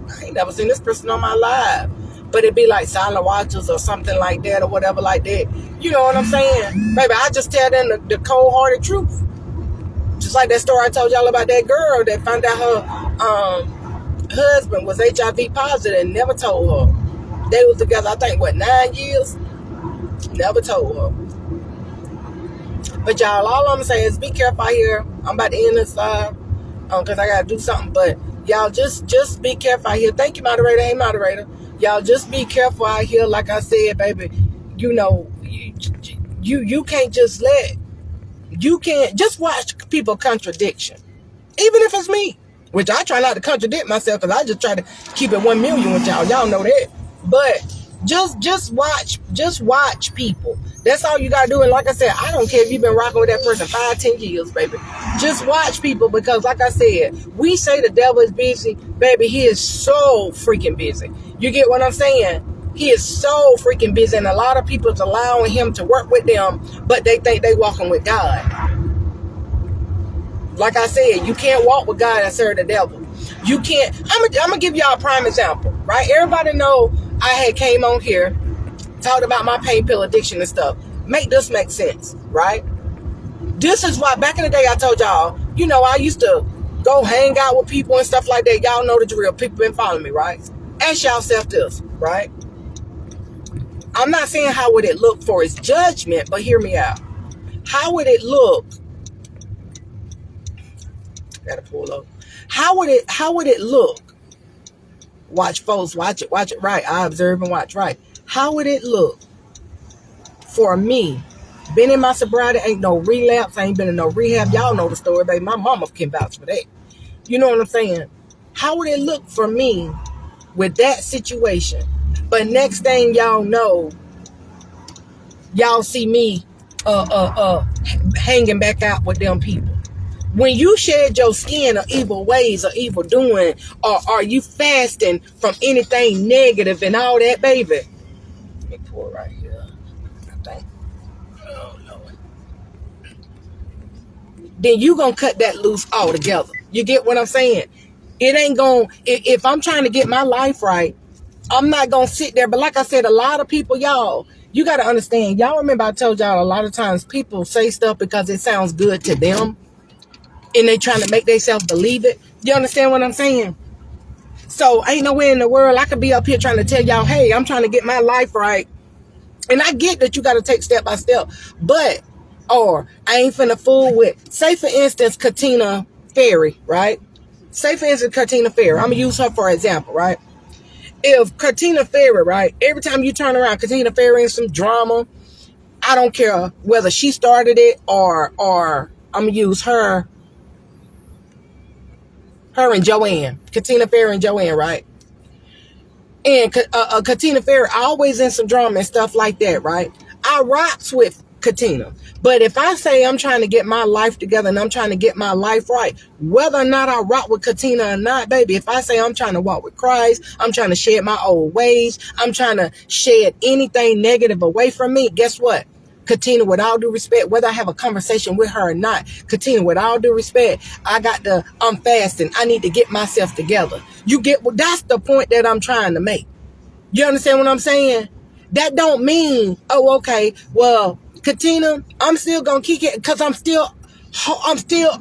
A: I ain't never seen this person on my live. But it'd be like silent watchers or something like that or whatever like that. You know what I'm saying? Baby, I just tell them the cold-hearted truth. Just like that story I told y'all about that girl that found out her husband was HIV positive and never told her. They was together, I think, 9 years? Never told her. But y'all, all I'm saying is be careful out here. I'm about to end this live because I got to do something. But y'all, just be careful out here. Thank you, moderator. Hey, moderator. Y'all just be careful out here. Like I said, baby, you know, you can't just you can't just watch people contradiction. Even if it's me, which I try not to contradict myself because I just try to keep it 1 million with y'all. Y'all know that. But just watch people. That's all you gotta do. And like I said, I don't care if you've been rocking with that person 5-10 years, baby. Just watch people because like I said, we say the devil is busy, baby. He is so freaking busy. You get what I'm saying? He is so freaking busy, and a lot of people is allowing him to work with them, but they think they walking with God. Like I said, you can't walk with God and serve the devil. You can't. I'm gonna give y'all a prime example, right? Everybody know I had came on here, talked about my pain pill addiction and stuff. Make this make sense, right? This is why back in the day I told y'all, you know, I used to go hang out with people and stuff like that. Y'all know the drill. People been following me, right? Ask yourself this, right? I'm not saying how would it look for its judgment, but hear me out. How would it look? Gotta pull up. How would it look? Watch folks, watch it right. I observe and watch right. How would it look for me? Been in my sobriety, ain't no relapse, ain't been in no rehab. Y'all know the story, baby. My mama can vouch for that. You know what I'm saying? How would it look for me with that situation? But next thing y'all know, y'all see me hanging back out with them people. When you shed your skin of evil ways or evil doing, or are you fasting from anything negative and all that, baby? Let me pour right here. I think. Oh, Lord. Then you gonna cut that loose altogether. You get what I'm saying? It ain't gonna, if I'm trying to get my life right, I'm not gonna sit there. But like I said, a lot of people, y'all, you gotta understand. Y'all remember I told y'all a lot of times people say stuff because it sounds good to them. And they trying to make themselves believe it. You understand what I'm saying? So ain't nowhere in the world I could be up here trying to tell y'all, hey, I'm trying to get my life right. And I get that you got to take step by step. But, or I ain't finna fool with, say for instance, Katina Ferry, right? Say for instance, Katina Ferry. I'm going to use her for example, right? If Katina Ferry, right, every time you turn around, Katina Ferry in some drama, I don't care whether she started it or I'm going to use her and Joanne, Katina Ferry and Joanne, right? And Katina Ferry always in some drama and stuff like that, right? I rocks with Katina. But if I say I'm trying to get my life together and I'm trying to get my life right, whether or not I rock with Katina or not, baby, if I say I'm trying to walk with Christ, I'm trying to shed my old ways, I'm trying to shed anything negative away from me, guess what? Katina, with all due respect, whether I have a conversation with her or not, Katina, with all due respect, I'm fasting. I need to get myself together. That's the point that I'm trying to make. You understand what I'm saying? That don't mean, oh, okay, well, Katina, I'm still gonna kick it because I'm still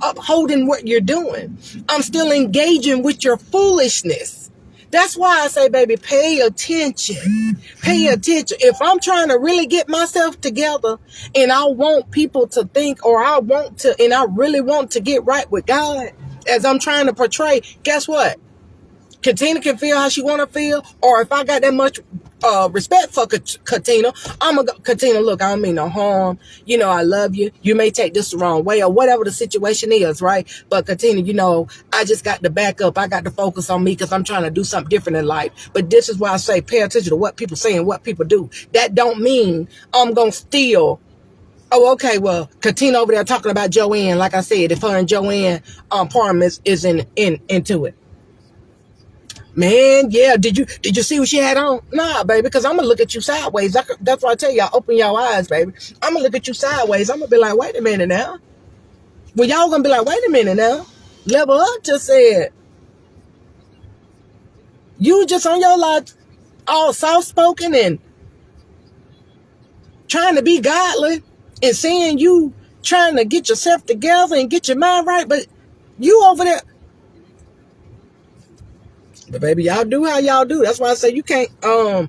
A: upholding what you're doing. I'm still engaging with your foolishness. That's why I say, baby, pay attention. Pay attention. If I'm trying to really get myself together and I want people to think, and I really want to get right with God as I'm trying to portray, guess what? Katina can feel how she want to feel, or if I got that much respect for Katina, I'm going to go, Katina, look, I don't mean no harm. You know, I love you. You may take this the wrong way or whatever the situation is, right? But Katina, you know, I just got to back up. I got to focus on me because I'm trying to do something different in life. But this is why I say pay attention to what people say and what people do. That don't mean I'm going to steal. Oh, okay. Well, Katina over there talking about Joanne. Like I said, if her and Joanne Parham is into it. Man, yeah. Did you see what she had on? Nah, baby, because I'm gonna look at you sideways. That's why I tell y'all, open your eyes, baby. I'm gonna look at you sideways. I'm gonna be like, wait a minute now. Well, y'all gonna be like, wait a minute now. Level Up just said you just on your life, all soft spoken and trying to be godly, and saying you trying to get yourself together and get your mind right, but you over there. But baby, y'all do how y'all do. That's why I say you can't don't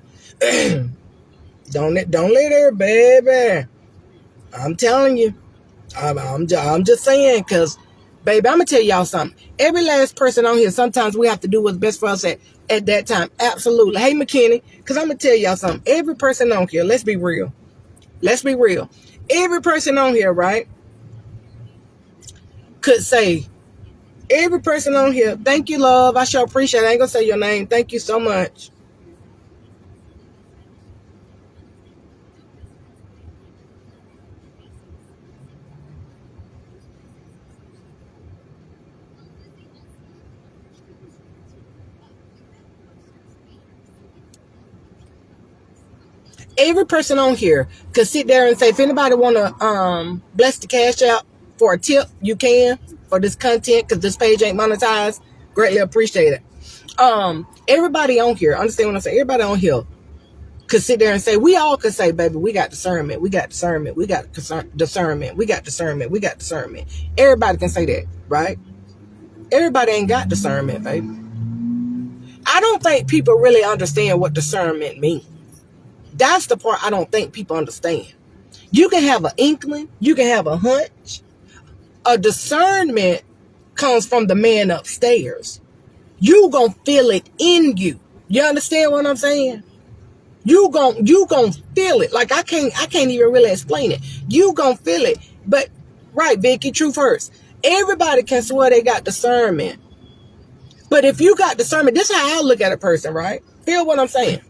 A: let her, baby. I'm telling you. I'm just saying, because baby, I'm gonna tell y'all something. Every last person on here, sometimes we have to do what's best for us at that time. Absolutely. Hey, McKinney, because I'm gonna tell y'all something. Every person on here, let's be real. Every person on here, right, could say, every person on here, thank you, love. I sure appreciate it. I ain't gonna say your name. Thank you so much. Every person on here could sit there and say, if anybody want to bless the cash out for a tip, you can, for this content, because this page ain't monetized. Greatly appreciate it. Everybody on here, understand what I'm saying? Everybody on here could sit there and say, we all could say, baby, we got discernment. We got discernment. We got discernment. We got discernment. We got discernment. Everybody can say that, right? Everybody ain't got discernment, baby. I don't think people really understand what discernment means. That's the part I don't think people understand. You can have an inkling. You can have a hunch. A discernment comes from the man upstairs. You gonna feel it in you. You understand what I'm saying? You gonna feel it. Like I can't even really explain it. You gonna feel it. But right, Vicky, true first. Everybody can swear they got discernment. But if you got discernment, this is how I look at a person, right? Feel what I'm saying?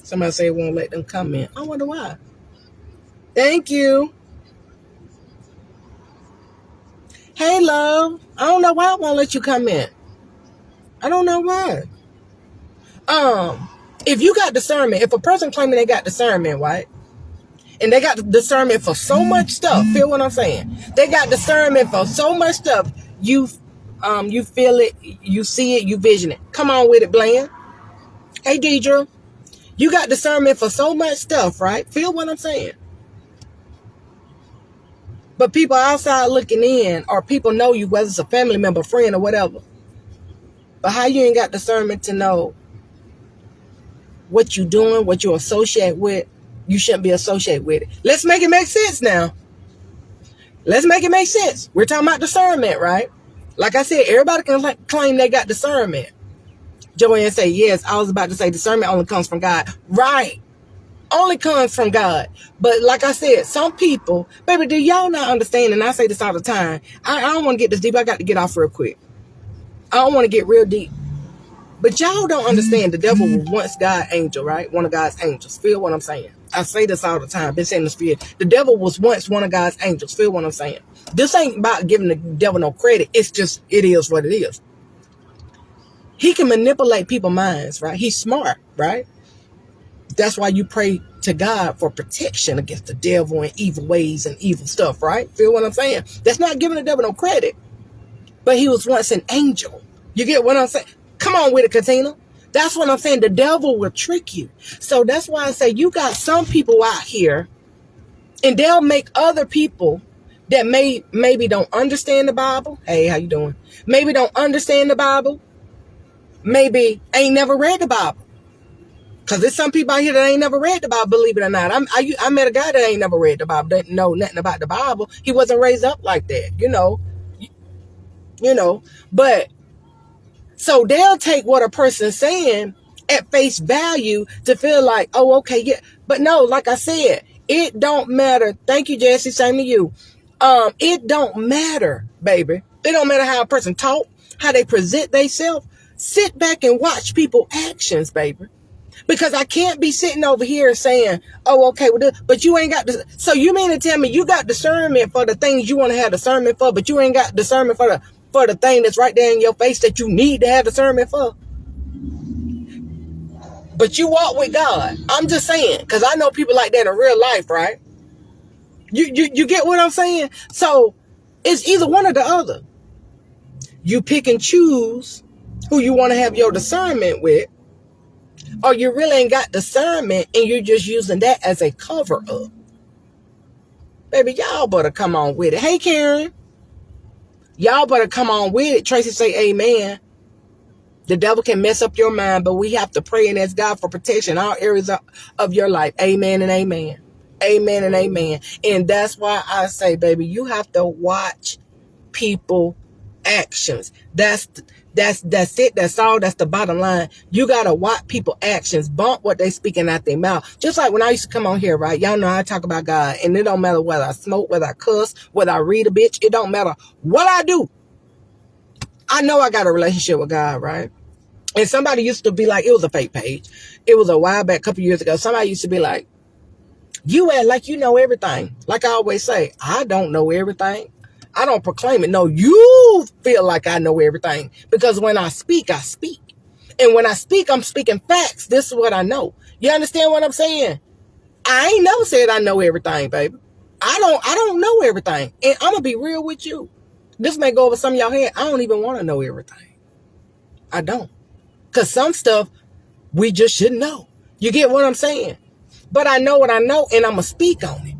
A: Somebody say it won't let them comment. I wonder why. Thank you. Hey, love. I don't know why it won't let you comment. I don't know why. If you got discernment, if a person claiming they got discernment, right? And they got discernment for so much stuff. Feel what I'm saying? They got discernment for so much stuff. You feel it, you see it, you vision it. Come on with it, Bland. Hey, Deidre. You got discernment for so much stuff, right? Feel what I'm saying? But people outside looking in, or people know you, whether it's a family member, friend, or whatever. But how you ain't got discernment to know what you doing, what you associate with, you shouldn't be associated with it. Let's make it make sense now. Let's make it make sense. We're talking about discernment, right? Like I said, everybody can claim they got discernment. Joanne say, yes, I was about to say discernment only comes from God. Right. Only comes from God. But like I said, some people, baby, do y'all not understand? And I say this all the time. I don't want to get this deep. I got to get off real quick. I don't want to get real deep. But y'all don't understand the devil was once God's angel, right? One of God's angels. Feel what I'm saying? I say this all the time. Been saying this for years. The devil was once one of God's angels. Feel what I'm saying? This ain't about giving the devil no credit. It's just, it is what it is. He can manipulate people's minds, right? He's smart, right? That's why you pray to God for protection against the devil and evil ways and evil stuff, right? Feel what I'm saying? That's not giving the devil no credit. But he was once an angel. You get what I'm saying? Come on with it, Katina. That's what I'm saying. The devil will trick you. So that's why I say you got some people out here, and they'll make other people that maybe don't understand the Bible. Hey, how you doing? Maybe don't understand the Bible. Maybe ain't never read the Bible. Because there's some people out here that ain't never read the Bible, believe it or not. I met a guy that ain't never read the Bible, didn't know nothing about the Bible. He wasn't raised up like that, you know. But so they'll take what a person's saying at face value to feel like, oh, okay, yeah. But no, like I said, it don't matter. Thank you, Jesse. Same to you. It don't matter, baby. It don't matter how a person talk, how they present themselves. Sit back and watch people's actions, baby. Because I can't be sitting over here saying, oh, okay, well, but you ain't got this. So you mean to tell me you got discernment for the things you want to have discernment for, but you ain't got discernment for the thing that's right there in your face that you need to have discernment for? But you walk with God. I'm just saying, because I know people like that in real life, right? You get what I'm saying? So it's either one or the other. You pick and choose who you want to have your discernment with, or you really ain't got discernment and you're just using that as a cover up. Baby, y'all better come on with it. Hey, Karen. Y'all better come on with it. Tracy say amen. The devil can mess up your mind, but we have to pray and ask God for protection in all areas of your life. Amen and amen. Amen and amen. And that's why I say, baby, you have to watch people actions. That's it. That's all. That's the bottom line. You gotta watch people actions. Bump what they speaking out their mouth. Just like when I used to come on here, right? Y'all know I talk about God, and it don't matter whether I smoke, whether I cuss, whether I read a bitch. It don't matter what I do. I know I got a relationship with God, right? And somebody used to be like, it was a fake page. It was a while back, a couple years ago. Somebody used to be like, you act like you know everything. Like I always say, I don't know everything. I don't proclaim it. No, you feel like I know everything. Because when I speak, I speak. And when I speak, I'm speaking facts. This is what I know. You understand what I'm saying? I ain't never said I know everything, baby. I don't know everything. And I'm going to be real with you. This may go over some of y'all head. I don't even want to know everything. I don't. Because some stuff we just shouldn't know. You get what I'm saying? But I know what I know, and I'm going to speak on it.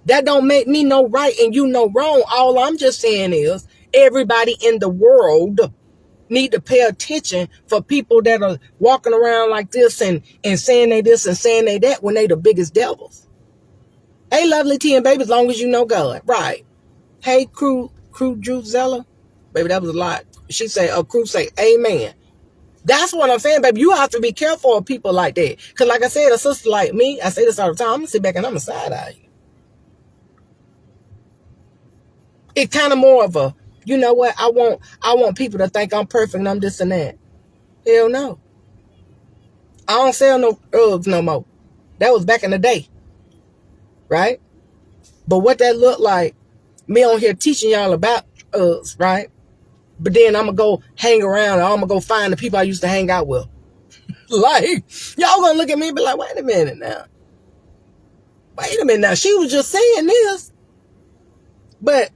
A: That don't make me know right and you know wrong. All I'm just saying is everybody in the world need to pay attention for people that are walking around like this and saying they this and saying they that when they the biggest devils. Hey, lovely T and baby, as long as you know God. Right. Hey, crew Druzella. Baby, that was a lot. She said, crew say, amen. That's what I'm saying, baby. You have to be careful of people like that. Because like I said, a sister like me, I say this all the time, I'm going to sit back and I'm going to side-eye you. It's kind of more of a, you know what, I want people to think I'm perfect and I'm this and that. Hell no. I don't sell no drugs no more. That was back in the day. Right? But what that looked like, me on here teaching y'all about drugs, right? But then I'm going to go hang around and I'm going to go find the people I used to hang out with. Like, y'all going to look at me and be like, wait a minute now. Wait a minute now. She was just saying this. But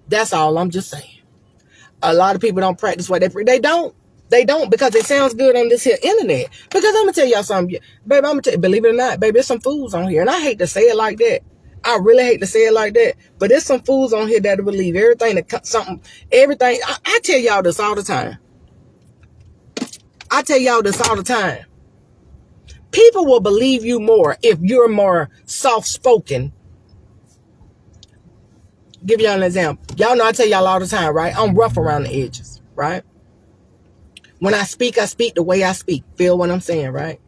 A: that's all I'm just saying. A lot of people don't practice what they preach. They don't because it sounds good on this here internet. Because I'm going to tell y'all something. Baby, I'm going to tell you, believe it or not, baby, there's some fools on here. And I hate to say it like that. I really hate to say it like that. But there's some fools on here that believe everything. I tell y'all this all the time. People will believe you more if you're more soft-spoken. Give y'all an example. Y'all know I tell y'all all the time, right? I'm rough around the edges, right? When I speak the way I speak. Feel what I'm saying, right?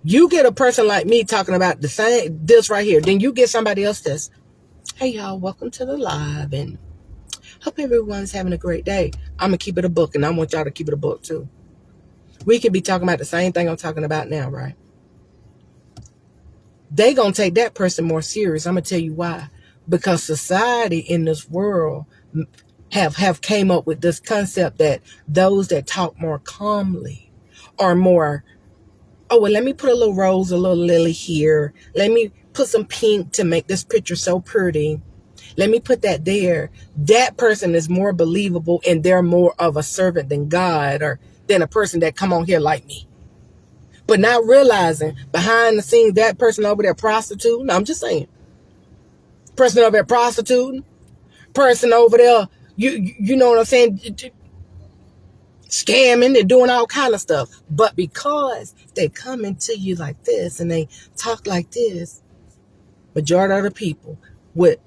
A: You get a person like me talking about the same, this right here. Then you get somebody else that's, hey, y'all, welcome to the live. And Hope everyone's having a great day. I'm going to keep it a book, and I want y'all to keep it a book too. We could be talking about the same thing I'm talking about now, right? They going to take that person more serious. I'm going to tell you why. Because society in this world have came up with this concept that those that talk more calmly are more, oh, well, let me put a little rose, a little lily here. Let me put some pink to make this picture so pretty. Let me put that there. That person is more believable, and they're more of a servant than God, or than a person that come on here like me. But not realizing behind the scenes, that person over there prostituting. I'm just saying. Person over there prostituting. Person over there, you know what I'm saying? Scamming and doing all kind of stuff. But because they come into you like this and they talk like this, majority of the people would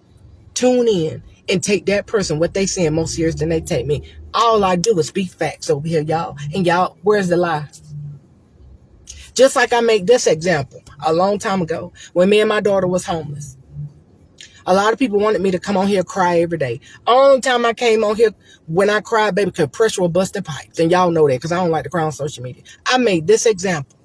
A: tune in and take that person, what they saying, more serious than they take me. All I do is speak facts over here, y'all. And y'all, where's the lie? Just like I make this example a long time ago when me and my daughter was homeless. A lot of people wanted me to come on here and cry every day. Only time I came on here when I cried, baby, because pressure was busting pipes. And y'all know that because I don't like to cry on social media. I made this example.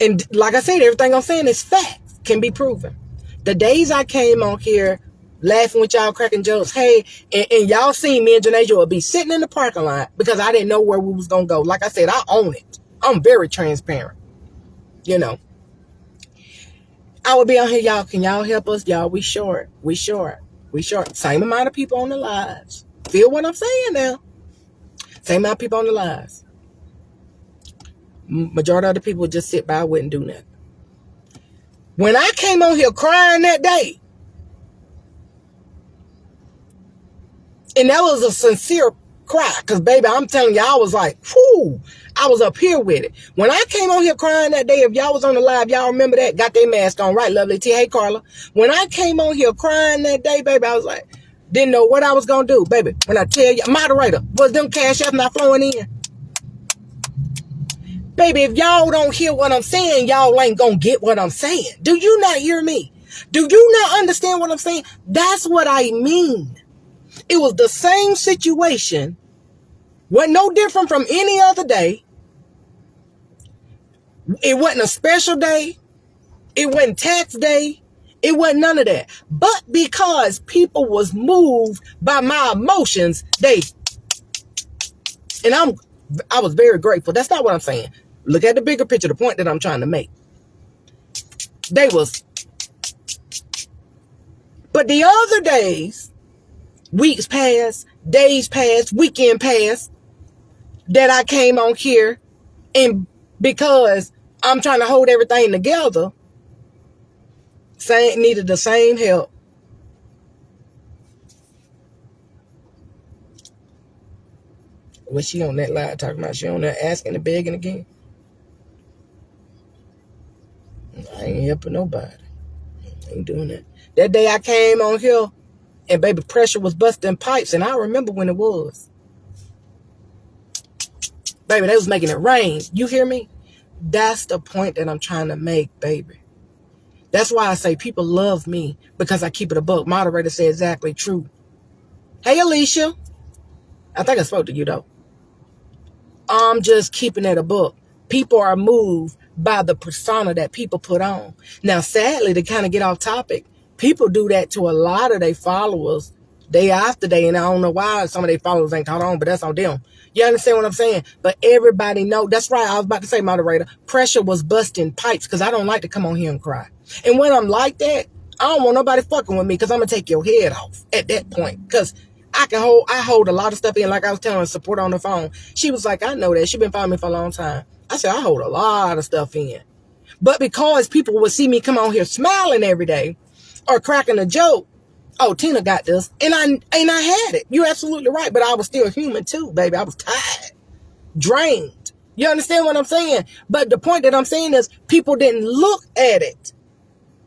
A: And like I said, everything I'm saying is facts, can be proven. The days I came on here laughing with y'all, cracking jokes, hey, and y'all seen me and Janasia would be sitting in the parking lot because I didn't know where we was going to go. Like I said, I own it. I'm very transparent. You know, I would be on here, y'all. Can y'all help us? Y'all, we short. Same amount of people on the lives. Feel what I'm saying now? Same amount of people on the lives. Majority of the people would just sit by, wouldn't do nothing. When I came on here crying that day, and that was a sincere cry, because baby, I'm telling you, I was like, whoo, I was up here with it. When I came on here crying that day, if y'all was on the live, y'all remember that? Got their mask on, right, lovely T? Hey, Carla. When I came on here crying that day, baby, I was like, didn't know what I was going to do, baby. When I tell you, moderator, was them cash apps not flowing in? Baby, if y'all don't hear what I'm saying, y'all ain't going to get what I'm saying. Do you not hear me? Do you not understand what I'm saying? That's what I mean. It was the same situation. Wasn't no different from any other day. It wasn't a special day. It wasn't tax day. It wasn't none of that. But because people was moved by my emotions, and I was very grateful. That's not what I'm saying. Look at the bigger picture, the point that I'm trying to make. But the other days, weeks passed, days passed, weekend passed, that I came on here, and because I'm trying to hold everything together, needed the same help. Was she on that live talking about she on there asking and begging again? I ain't helping nobody. I ain't doing that. That day I came on here and baby pressure was busting pipes, and I remember when it was. Baby, they was making it rain. You hear me? That's the point that I'm trying to make, baby. That's why I say people love me, because I keep it a buck. Moderator said exactly true. Hey, Alicia. I think I spoke to you, though. I'm just keeping it a book. People are moved by the persona that people put on. Now, sadly, to kind of get off topic, people do that to a lot of their followers day after day, and I don't know why some of their followers ain't caught on, but that's on them. You understand what I'm saying? But everybody know. That's right. I was about to say, moderator, pressure was busting pipes, because I don't like to come on here and cry. And when I'm like that, I don't want nobody fucking with me, because I'm going to take your head off at that point, because I hold a lot of stuff in. Like I was telling her, support on the phone. She was like, I know that. She been following me for a long time. I said, I hold a lot of stuff in. But because people would see me come on here smiling every day or cracking a joke, oh, Tina got this. And I had it. You're absolutely right. But I was still human too, baby. I was tired, drained. You understand what I'm saying? But the point that I'm saying is people didn't look at it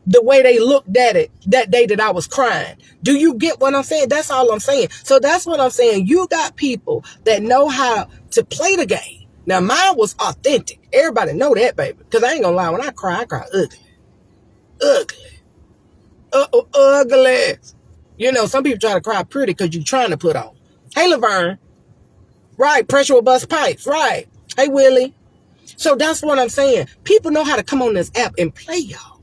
A: the way they looked at it that day that I was crying. Do you get what I'm saying? That's all I'm saying. So that's what I'm saying. You got people that know how to play the game. Now, mine was authentic. Everybody know that, baby. Because I ain't gonna lie, when I cry ugly. Ugly. ugly. You know, some people try to cry pretty because you're trying to put on. Hey, Laverne. Right. Pressure will bust pipes. Right. Hey, Willie. So that's what I'm saying. People know how to come on this app and play y'all.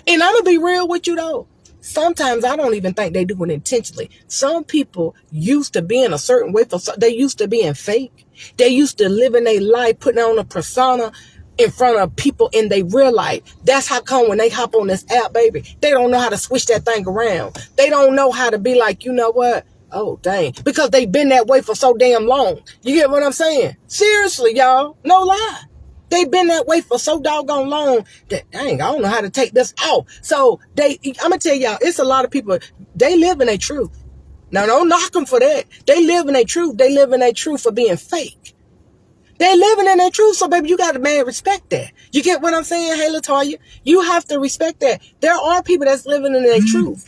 A: And I'm going to be real with you, though. Sometimes I don't even think they do it intentionally. Some people used to being a certain way. They used to being fake. They used to living their life, putting on a persona in front of people in their real life. That's how come when they hop on this app, baby, they don't know how to switch that thing around. They don't know how to be like, you know what? Oh, dang. Because they've been that way for so damn long. You get what I'm saying? Seriously, y'all. No lie. They've been that way for so doggone long that, dang, I don't know how to take this off. So I'm going to tell y'all, it's a lot of people, they live in their truth. Now, don't knock them for that. They live in their truth. They live in their truth for being fake. They're living in their truth. So, baby, you got to, man, respect that. You get what I'm saying? Hey, LaToya, you have to respect that. There are people that's living in their truth.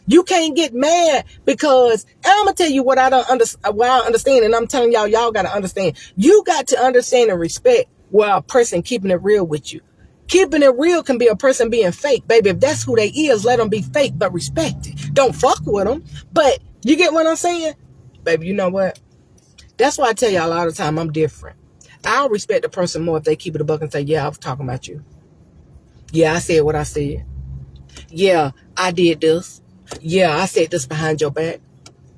A: You can't get mad because, and I'm going to tell you what I understand. And I'm telling y'all got to understand. You got to understand and respect a person keeping it real with you. Keeping it real can be a person being fake, baby. If that's who they is, let them be fake, but respect it. Don't fuck with them. But you get what I'm saying? Baby, you know what? That's why I tell y'all a lot of time I'm different. I'll respect the person more if they keep it a buck and say, yeah, I was talking about you. Yeah, I said what I said. Yeah, I did this. Yeah, I said this behind your back.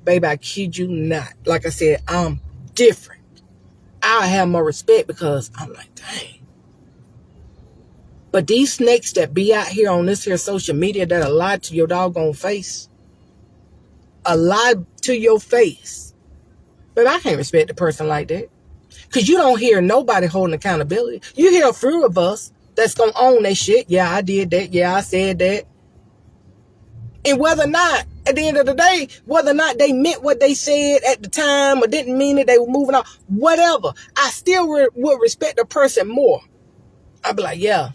A: Baby, I kid you not. Like I said, I'm different. I have more respect because I'm like, dang. But these snakes that be out here on this here social media that lie to your doggone face, a lie to your face. But I can't respect a person like that. Because you don't hear nobody holding accountability. You hear a few of us that's going to own that shit. Yeah, I did that. Yeah, I said that. And whether or not, at the end of the day, whether or not they meant what they said at the time or didn't mean it, they were moving on, whatever, I still would respect the person more. I'd be like, yeah,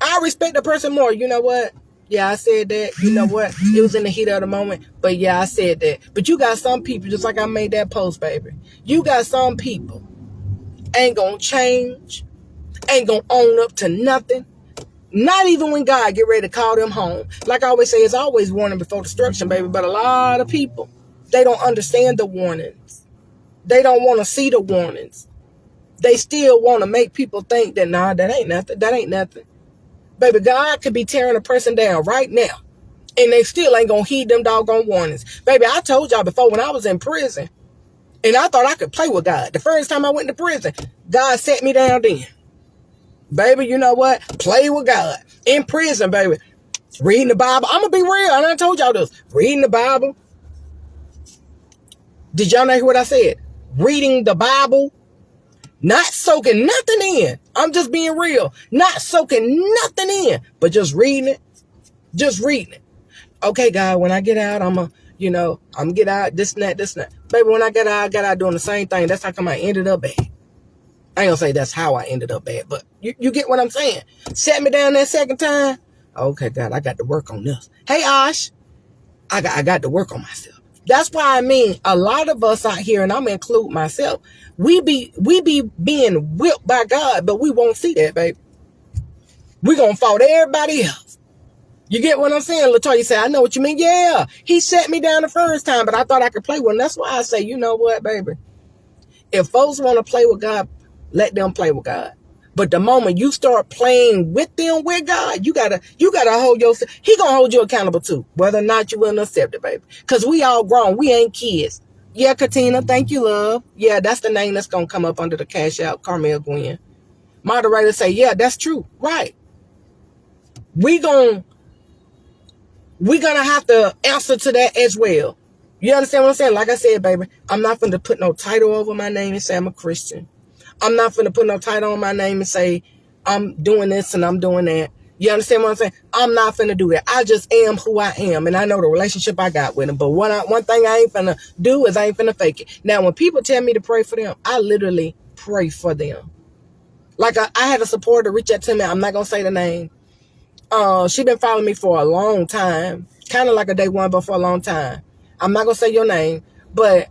A: I respect the person more. You know what? Yeah, I said that. You know what? It was in the heat of the moment. But yeah, I said that. But you got some people, just like I made that post, baby. You got some people ain't gonna change, ain't gonna own up to nothing. Not even when God get ready to call them home. Like I always say, it's always warning before destruction, baby. But a lot of people, they don't understand the warnings. They don't want to see the warnings. They still want to make people think that, nah, that ain't nothing. That ain't nothing. Baby, God could be tearing a person down right now. And they still ain't going to heed them doggone warnings. Baby, I told y'all before when I was in prison, and I thought I could play with God. The first time I went to prison, God set me down then. Baby, you know what? Play with God. In prison, baby. Reading the Bible. I'm going to be real. And I told y'all this. Reading the Bible. Did y'all know what I said? Reading the Bible. Not soaking nothing in. I'm just being real. Not soaking nothing in. But just reading it. Just reading it. Okay, God, when I get out, I'm going to get out, this and that. Baby, when I got out doing the same thing. That's how come I ended up bad. I ain't gonna say that's how I ended up bad, but you get what I'm saying. Set me down that second time. Okay, God, I got to work on this. Hey, Osh, I got to work on myself. That's why I mean, a lot of us out here, and I'm gonna include myself, we be being whipped by God, but we won't see that, baby. We gonna fault everybody else. You get what I'm saying? LaToya said, I know what you mean. Yeah, he set me down the first time, but I thought I could play with him. That's why I say, you know what, baby? If folks want to play with God, let them play with God. But the moment you start playing with them with God, you gotta hold yourself. He gonna hold you accountable too, whether or not you will accept it, baby. Cause we all grown. We ain't kids. Yeah, Katina, thank you, love. Yeah, that's the name that's gonna come up under the cash out, Carmel Gwen. Moderator say, yeah, that's true. Right. We gonna have to answer to that as well. You understand what I'm saying? Like I said, baby, I'm not going to put no title over my name and say I'm a Christian. I'm not going to put no title on my name and say I'm doing this and I'm doing that. You understand what I'm saying? I'm not going to do that. I just am who I am. And I know the relationship I got with him. But one thing I ain't going to do is I ain't going to fake it. Now, when people tell me to pray for them, I literally pray for them. Like I had a supporter reach out to me. I'm not going to say the name. She been following me for a long time. Kind of like a day one, but for a long time. I'm not going to say your name. But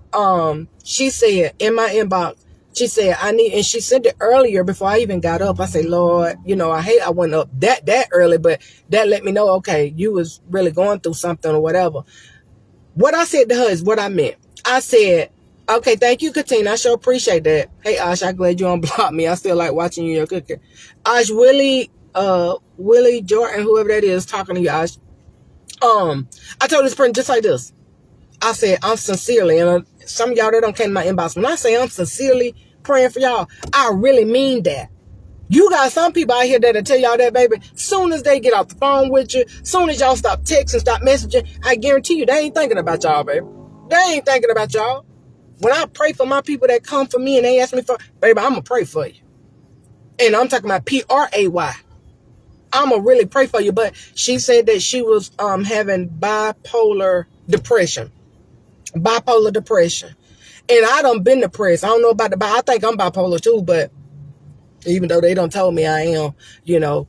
A: she said in my inbox, She said, and she sent it earlier before I even got up. I said, Lord, I hate I went up that early, but that let me know, okay, you was really going through something or whatever. What I said to her is what I meant. I said, okay, thank you, Katina. I sure appreciate that. Hey, Ash, I'm glad you unblocked me. I still like watching you your cooking. Ash, Willie Jordan, whoever that is, talking to you, Ash. I told this person just like this. I said, I'm sincerely, and some of y'all that don't came to my inbox, when I say I'm sincerely praying for y'all, I really mean that. You got some people out here that'll tell y'all that, baby, soon as they get off the phone with you, soon as y'all stop texting, stop messaging, I guarantee you, they ain't thinking about y'all, baby. They ain't thinking about y'all. When I pray for my people that come for me and they ask me for, baby, I'm going to pray for you. And I'm talking about Pray. I'm going to really pray for you. But she said that she was having bipolar depression. And I done been depressed. I don't know about I think I'm bipolar too, but even though they don't tell me I am,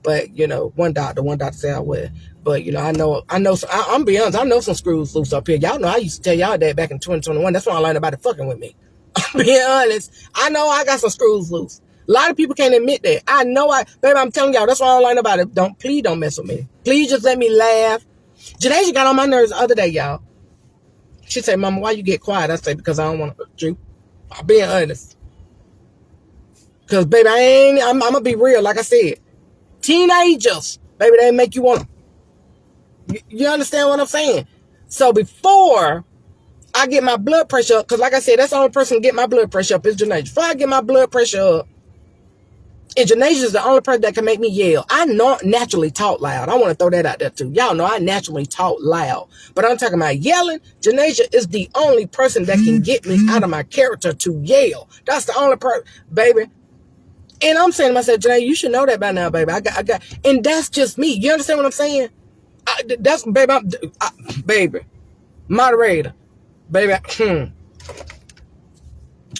A: but one doctor said I would. But I know I'm be honest, I know some screws loose up here. Y'all know I used to tell y'all that back in 2021. That's why I learned about it fucking with me. I'm being honest. I know I got some screws loose. A lot of people can't admit that. I know baby, I'm telling y'all, that's why I learned about it. Please don't mess with me. Please just let me laugh. Janasia got on my nerves the other day, y'all. She said, Mama, why you get quiet? I said, because I don't want to hurt you. I'm being honest. Because, baby, I'm going to be real. Like I said, teenagers, baby, they make you want to. You understand what I'm saying? So before I get my blood pressure up, because like I said, that's the only person who get my blood pressure up is Janasia. Before I get my blood pressure up, and Janasia is the only person that can make me yell. I naturally talk loud. I want to throw that out there too. Y'all know I naturally talk loud. But I'm talking about yelling. Janasia is the only person that can get me out of my character to yell. That's the only person, baby. And I'm saying to myself, Janasia, you should know that by now, baby. I got, and that's just me. You understand what I'm saying? That's, baby, baby, moderator, baby.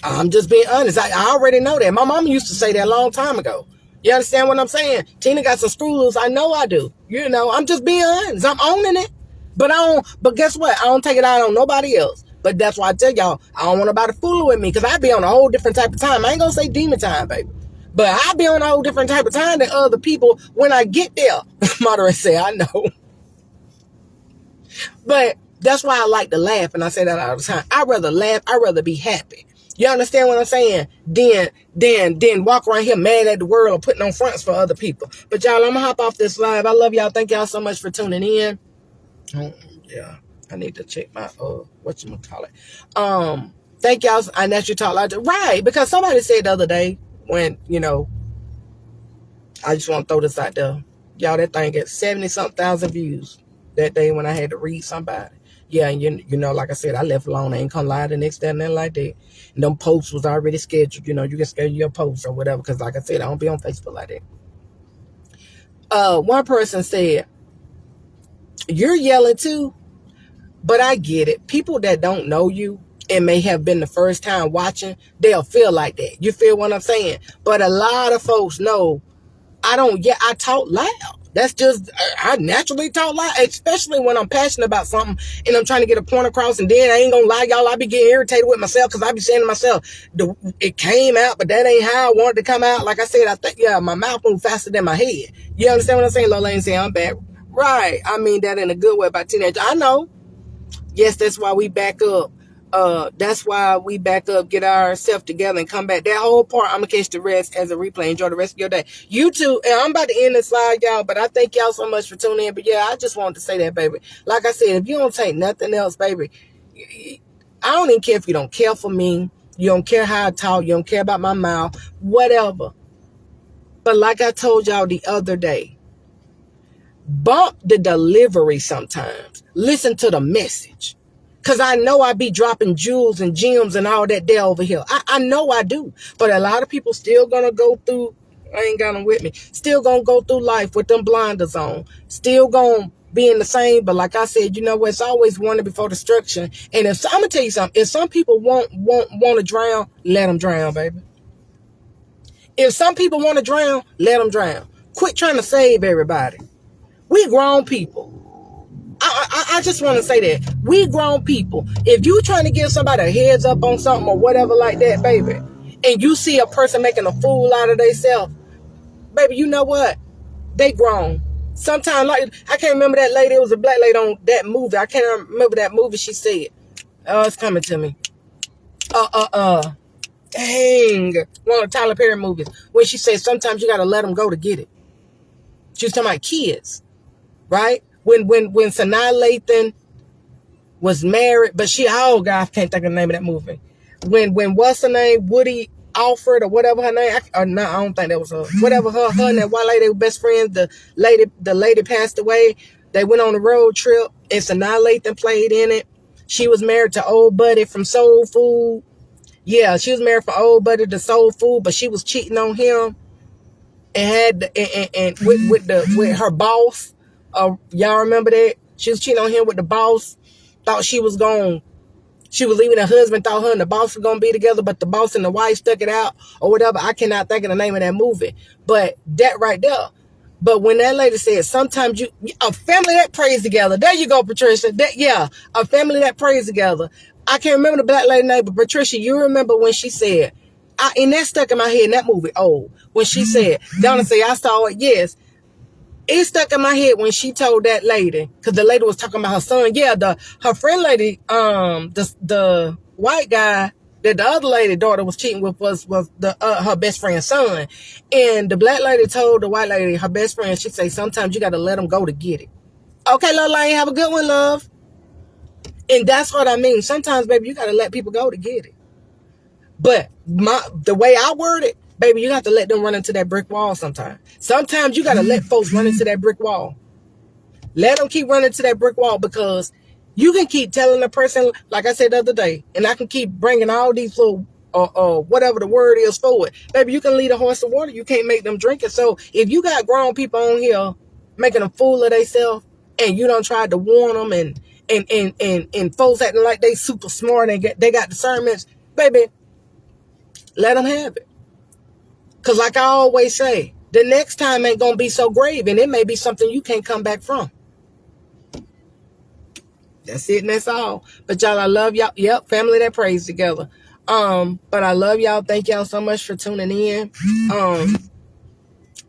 A: I'm just being honest. I already know that. My mama used to say that a long time ago. You understand what I'm saying? Tina got some screw loose. I know I do. I'm just being honest. I'm owning it. But guess what? I don't take it out on nobody else. But that's why I tell y'all, I don't want nobody fooling with me, because I be on a whole different type of time. I ain't gonna say demon time, baby. But I be on a whole different type of time than other people when I get there. Moderator say, I know. But that's why I like to laugh, and I say that all the time. I'd rather laugh. I'd rather be happy. You understand what I'm saying? Then walk around here mad at the world or putting on fronts for other people. But y'all, I'm going to hop off this live. I love y'all. Thank y'all so much for tuning in. Yeah, I need to check my, whatchamacallit. Thank y'all. I naturally talk loud. Right, because somebody said the other day when, I just want to throw this out there. Y'all, that thing get 70-something thousand views that day when I had to read somebody. Yeah, and like I said, I left alone. I ain't come live the next day and nothing like that. And them posts was already scheduled. You can schedule your posts or whatever, because like I said, I don't be on Facebook like that. One person said, you're yelling too, but I get it. People that don't know you and may have been the first time watching, they'll feel like that. You feel what I'm saying? But a lot of folks know I talk loud. That's just, I naturally talk loud, especially when I'm passionate about something and I'm trying to get a point across. And then I ain't gonna lie, y'all, I be getting irritated with myself, because I be saying to myself, it came out, but that ain't how I wanted to come out. Like I said, I think, my mouth moves faster than my head. You understand what I'm saying? Lola ain't saying I'm bad. Right. I mean that in a good way about teenagers. I know. Yes, that's why we back up. Get ourselves together and come back. That whole part, I'm going to catch the rest as a replay. Enjoy the rest of your day. You too. And I'm about to end this slide, y'all, but I thank y'all so much for tuning in. But yeah, I just wanted to say that, baby. Like I said, if you don't take nothing else, baby, I don't even care if you don't care for me. You don't care how I talk. You don't care about my mouth, whatever. But like I told y'all the other day, bump the delivery sometimes. Listen to the message. Because I know I be dropping jewels and gems and all that there over here. I know I do. But a lot of people still going to go through, I ain't got them with me, still going to go through life with them blinders on. Still going to be in the same. But like I said, it's always warning before destruction. And I'm going to tell you something. If some people want to drown, let them drown, baby. If some people want to drown, let them drown. Quit trying to save everybody. We grown people. I just want to say that. We grown people. If you trying to give somebody a heads up on something or whatever like that, baby, and you see a person making a fool out of themselves, baby, you know what? They grown. Sometimes, like, I can't remember that lady. It was a black lady on that movie. I can't remember that movie she said. Oh, it's coming to me. Dang. One of the Tyler Perry movies. When she said, sometimes you got to let them go to get it. She was talking about kids, right? When Sanaa Lathan was married, but oh God, I can't think of the name of that movie. When what's her name, Woody Alford or whatever her name, I don't think that was her. Whatever her and that white lady, they were best friends. The lady passed away. They went on a road trip, and Sanaa Lathan played in it. She was married to old buddy from Soul Food. Yeah, she was married for old buddy to Soul Food, but she was cheating on him and had and with her boss. Y'all remember that? She was cheating on him with the boss. Thought she was leaving her husband, thought her and the boss were going to be together, but the boss and the wife stuck it out or whatever. I cannot think of the name of that movie, but that right there. But when that lady said, sometimes a family that prays together. There you go, Patricia. A family that prays together. I can't remember the black lady name, but Patricia, you remember when she said, and that stuck in my head in that movie, when she said, Donna said, I saw it, yes. It stuck in my head when she told that lady, because the lady was talking about her son. Yeah, her friend lady, the white guy that the other lady daughter was cheating with was her best friend's son. And the black lady told the white lady, her best friend, she say, sometimes you got to let them go to get it. Okay, Lil Lane, have a good one, love. And that's what I mean. Sometimes, baby, you got to let people go to get it. But the way I word it, baby, you have to let them run into that brick wall sometimes. Sometimes you got to let folks run into that brick wall. Let them keep running to that brick wall, because you can keep telling the person, like I said the other day, and I can keep bringing all these little, whatever the word is for it. Baby, you can lead a horse to water. You can't make them drink it. So if you got grown people on here making a fool of themselves, and you don't try to warn them, and folks acting like they super smart and they got discernments, baby, let them have it. Because like I always say, the next time ain't going to be so grave, and it may be something you can't come back from. That's it, and that's all. But y'all, I love y'all. Yep, family that prays together. But I love y'all. Thank y'all so much for tuning in.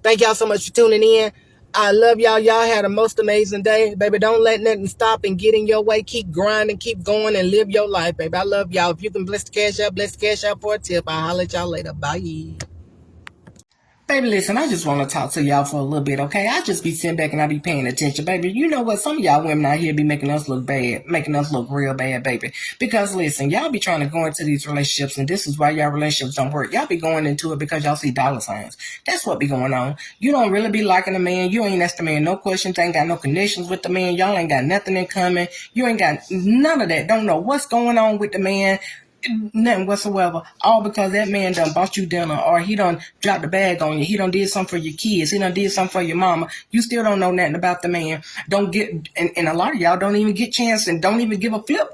A: Thank y'all so much for tuning in. I love y'all. Y'all had a most amazing day. Baby, don't let nothing stop and get in your way. Keep grinding, keep going, and live your life, baby. I love y'all. If you can bless the cash out for a tip. I'll holler at y'all later. Bye. Baby, listen, I just want to talk to y'all for a little bit, okay? I just be sitting back and I be paying attention, baby. You know what? Some of y'all women out here be making us look bad, making us look real bad, baby. Because, listen, y'all be trying to go into these relationships, and this is why y'all relationships don't work. Y'all be going into it because y'all see dollar signs. That's what be going on. You don't really be liking the man. You ain't asked the man no questions, ain't got no connections with the man. Y'all ain't got nothing in common. You ain't got none of that. Don't know what's going on with the man. Nothing whatsoever, all because that man done bought you dinner, or he done dropped the bag on you, he done did something for your kids, he done did something for your mama. You still don't know nothing about the man. Don't get, and a lot of y'all don't even get chance and don't even give a flip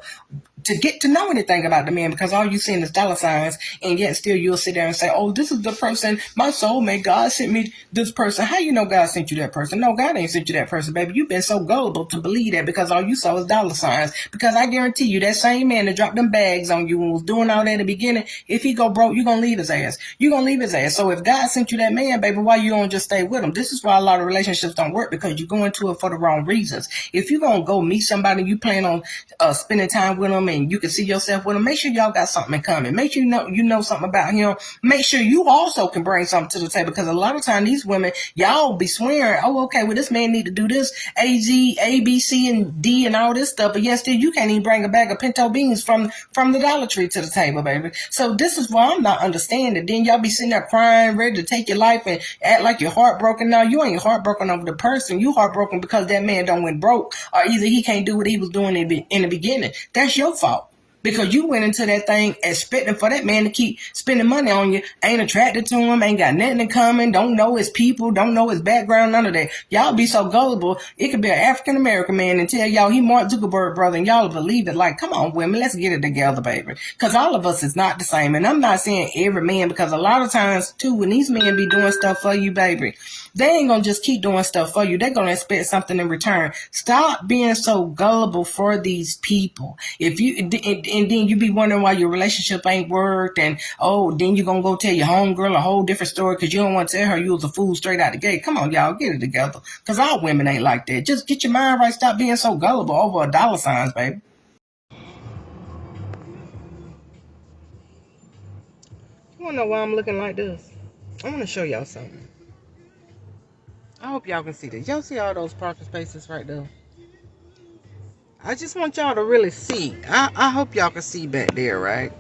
A: to get to know anything about the man, because all you seeing is dollar signs, and yet still you'll sit there and say, oh, this is the person, my soulmate, God sent me this person. How you know God sent you that person? No, God ain't sent you that person, baby. You've been so gullible to believe that because all you saw is dollar signs. Because I guarantee you, that same man that dropped them bags on you and was doing all that in the beginning, if he go broke, you're going to leave his ass. You're going to leave his ass. So if God sent you that man, baby, why you don't just stay with him? This is why a lot of relationships don't work, because you're going to it for the wrong reasons. If you're going to go meet somebody, you plan on spending time with them, and you can see yourself with him, make sure y'all got something in common. Make sure you know something about him. Make sure you also can bring something to the table, because a lot of times these women, y'all be swearing, oh, okay, well, this man need to do this, A, B, C, and D, and all this stuff, but yet still you can't even bring a bag of pinto beans from the Dollar Tree to the table, baby. So this is why I'm not understanding. Then y'all be sitting there crying, ready to take your life and act like you're heartbroken. Now, you ain't heartbroken over the person. You heartbroken because that man done went broke, or either he can't do what he was doing in the beginning. That's your fault. Because you went into that thing expecting for that man to keep spending money on you, ain't attracted to him, ain't got nothing in common, don't know his people, don't know his background, none of that. Y'all be so gullible. It could be an African-American man and tell y'all he Mark Zuckerberg brother, and y'all believe it. Like, come on, women, let's get it together, baby. Because all of us is not the same. And I'm not saying every man, because a lot of times, too, when these men be doing stuff for you, baby, they ain't gonna just keep doing stuff for you. They're gonna expect something in return. Stop being so gullible for these people. If you, and then you be wondering why your relationship ain't worked, and then you gonna go tell your homegirl a whole different story because you don't want to tell her you was a fool straight out the gate. Come on, y'all, get it together. Because all women ain't like that. Just get your mind right. Stop being so gullible over $signs, baby. You wanna know why I'm looking like this? I want to show y'all something. I hope y'all can see this. Y'all see all those parking spaces right there? I just want y'all to really see. I hope y'all can see back there, right?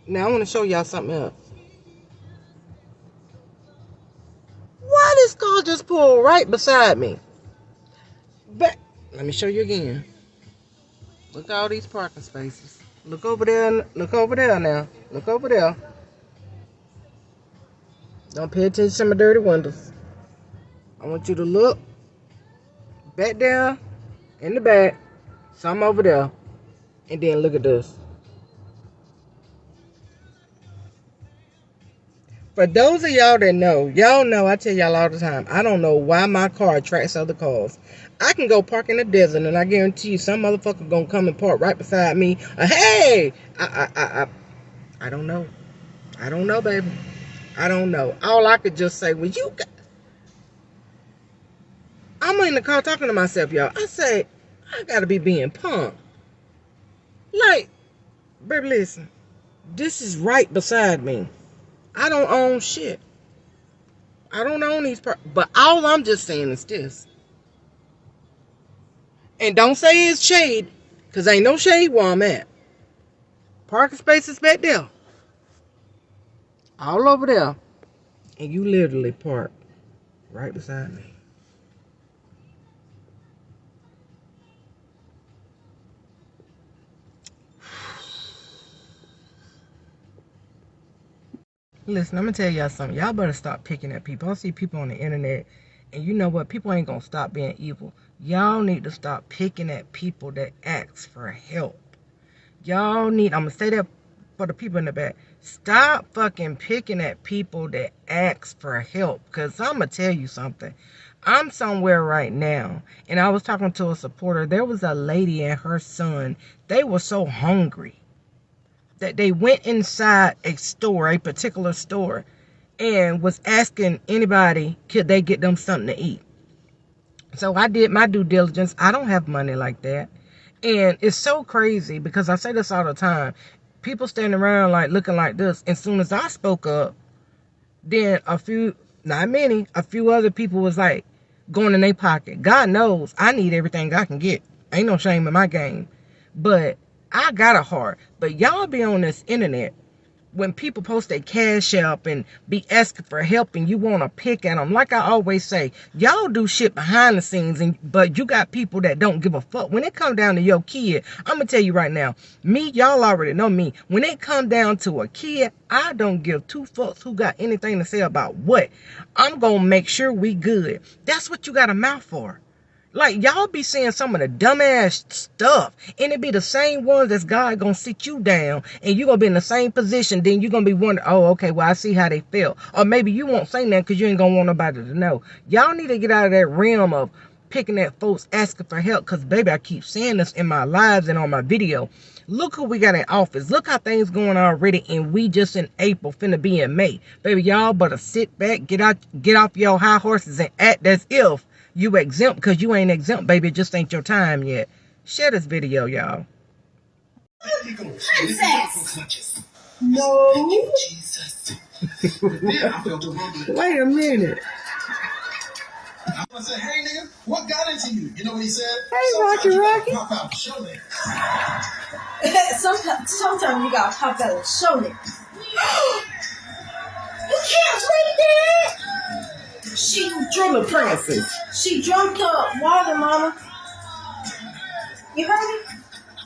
A: Now I want to show y'all something else. Why this car just pulled right beside me? But let me show you again. Look at all these parking spaces. Look over there. Look over there now. Look over there. Don't pay attention to my dirty windows. I want you to look back there in the back. Some over there. And then look at this. For those of y'all that know, y'all know I tell y'all all the time, I don't know why my car attracts other cars. I can go park in the desert and I guarantee you some motherfucker gonna come and park right beside me. Hey! I don't know. I don't know, baby. I don't know. All I could just say was, I'm in the car talking to myself, y'all. I say, I gotta be being punked. Like, baby, listen. This is right beside me. I don't own shit. I don't own these but all I'm just saying is this. And don't say it's shade, because ain't no shade where I'm at. Parking spaces back there. All over there. And you literally park right beside me. Listen, I'm going to tell y'all something. Y'all better stop picking at people. I see people on the internet, and you know what? People ain't going to stop being evil. Y'all need to stop picking at people that ask for help. Y'all need, I'm going to say that for the people in the back. Stop fucking picking at people that ask for help. Because I'm going to tell you something. I'm somewhere right now, and I was talking to a supporter. There was a lady and her son. They were so hungry that they went inside a store, a particular store, and was asking anybody, could they get them something to eat? So I did my due diligence. I don't have money like that. And it's so crazy because I say this all the time. People standing around like looking like this. As soon as I spoke up, then a few, not many, a few other people was like going in their pocket. God knows I need everything I can get. Ain't no shame in my game. But I got a heart. But y'all be on this internet when people post their cash app and be asking for help and you want to pick at them. Like I always say, y'all do shit behind the scenes, but you got people that don't give a fuck. When it come down to your kid, I'm going to tell you right now, y'all already know me. When it come down to a kid, I don't give two fucks who got anything to say about what. I'm going to make sure we good. That's what you got a mouth for. Like, y'all be saying some of the dumbass stuff, and it be the same ones that's God gonna sit you down, and you gonna be in the same position, then you gonna be wondering, oh, okay, well, I see how they feel. Or maybe you won't say that because you ain't gonna want nobody to know. Y'all need to get out of that realm of picking at folks asking for help, because, baby, I keep saying this in my lives and on my video. Look who we got in office. Look how things going already, and we just in April, finna be in May. Baby, y'all better sit back, get off your high horses, and act as if you exempt, because you ain't exempt, baby. It just ain't your time yet. Share this video, y'all.
C: Princess. No.
A: Wait a minute.
C: I said, hey, nigga, what got into you? You know what he said?
A: Hey, Rocky.
C: Pop out and show niggas. Sometimes you gotta pop out and show niggas. You can't wait that. She
A: Little princess.
C: She drunk the water, mama. You heard me?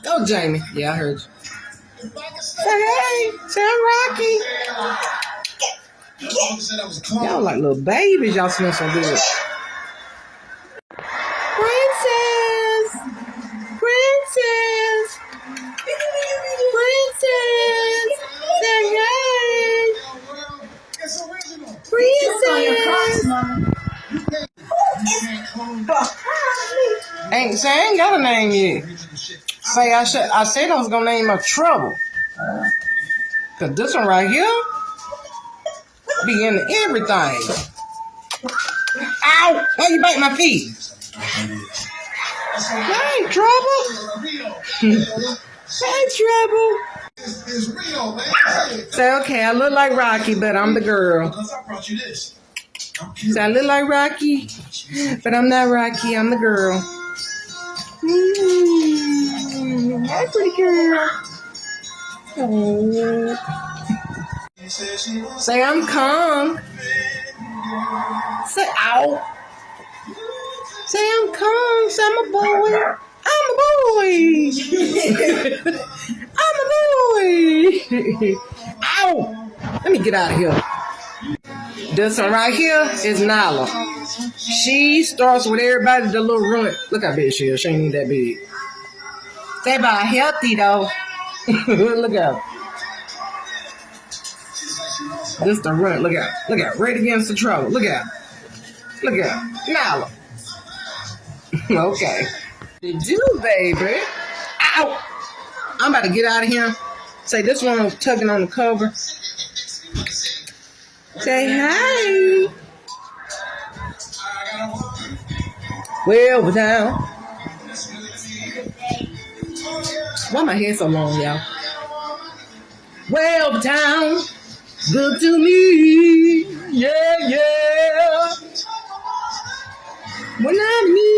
A: Oh, Jamie. Yeah, I heard you. Say hey. Say Rocky. Y'all like little babies. Y'all smell so good. Princess. Princess. Princess. Say hey.
C: It's original.
A: Princess.
C: Who is behind me?
A: Ain't ain't got a name yet. Say I said I was gonna name her Trouble. Cause this one right here be into everything. Ow! Why you bite my feet? Hey, Trouble. Hey, Trouble. Say, okay, I look like Rocky, but I'm the girl. Say, I look like Rocky, but I'm not Rocky, I'm the girl. Hi, pretty girl. Oh. Say, I'm Kong. Say, ow. Say, I'm Kong. Say, I'm a boy. I'm a boy. I'm a boy. Ow. Let me get out of here. This one right here is Nala. She starts with everybody, the little runt. Look how big she is. She ain't even that big. They about healthy though. Look out. This the runt. Look out. Look out. Right against the Trouble. Look out. Look out. Nala. Okay. You do, baby. Ow. I'm about to get out of here. Say this one was tugging on the cover. Say hi. Way over down. Why my hair so long, y'all? Way over town. Good to me. Yeah, yeah. When I need.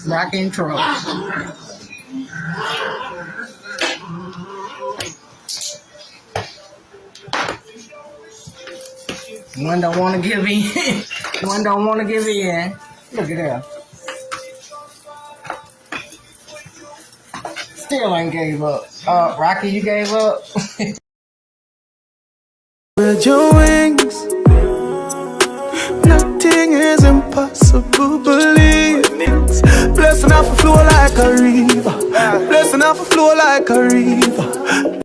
A: Rock and roll. One don't want to give in. One don't want to give in. Look at that. Still ain't gave up. Rocky, you gave up?
B: Spread your wings. Nothing is impossible, believe me. Blessing off a flow like a river. Blessing off a flow like a river.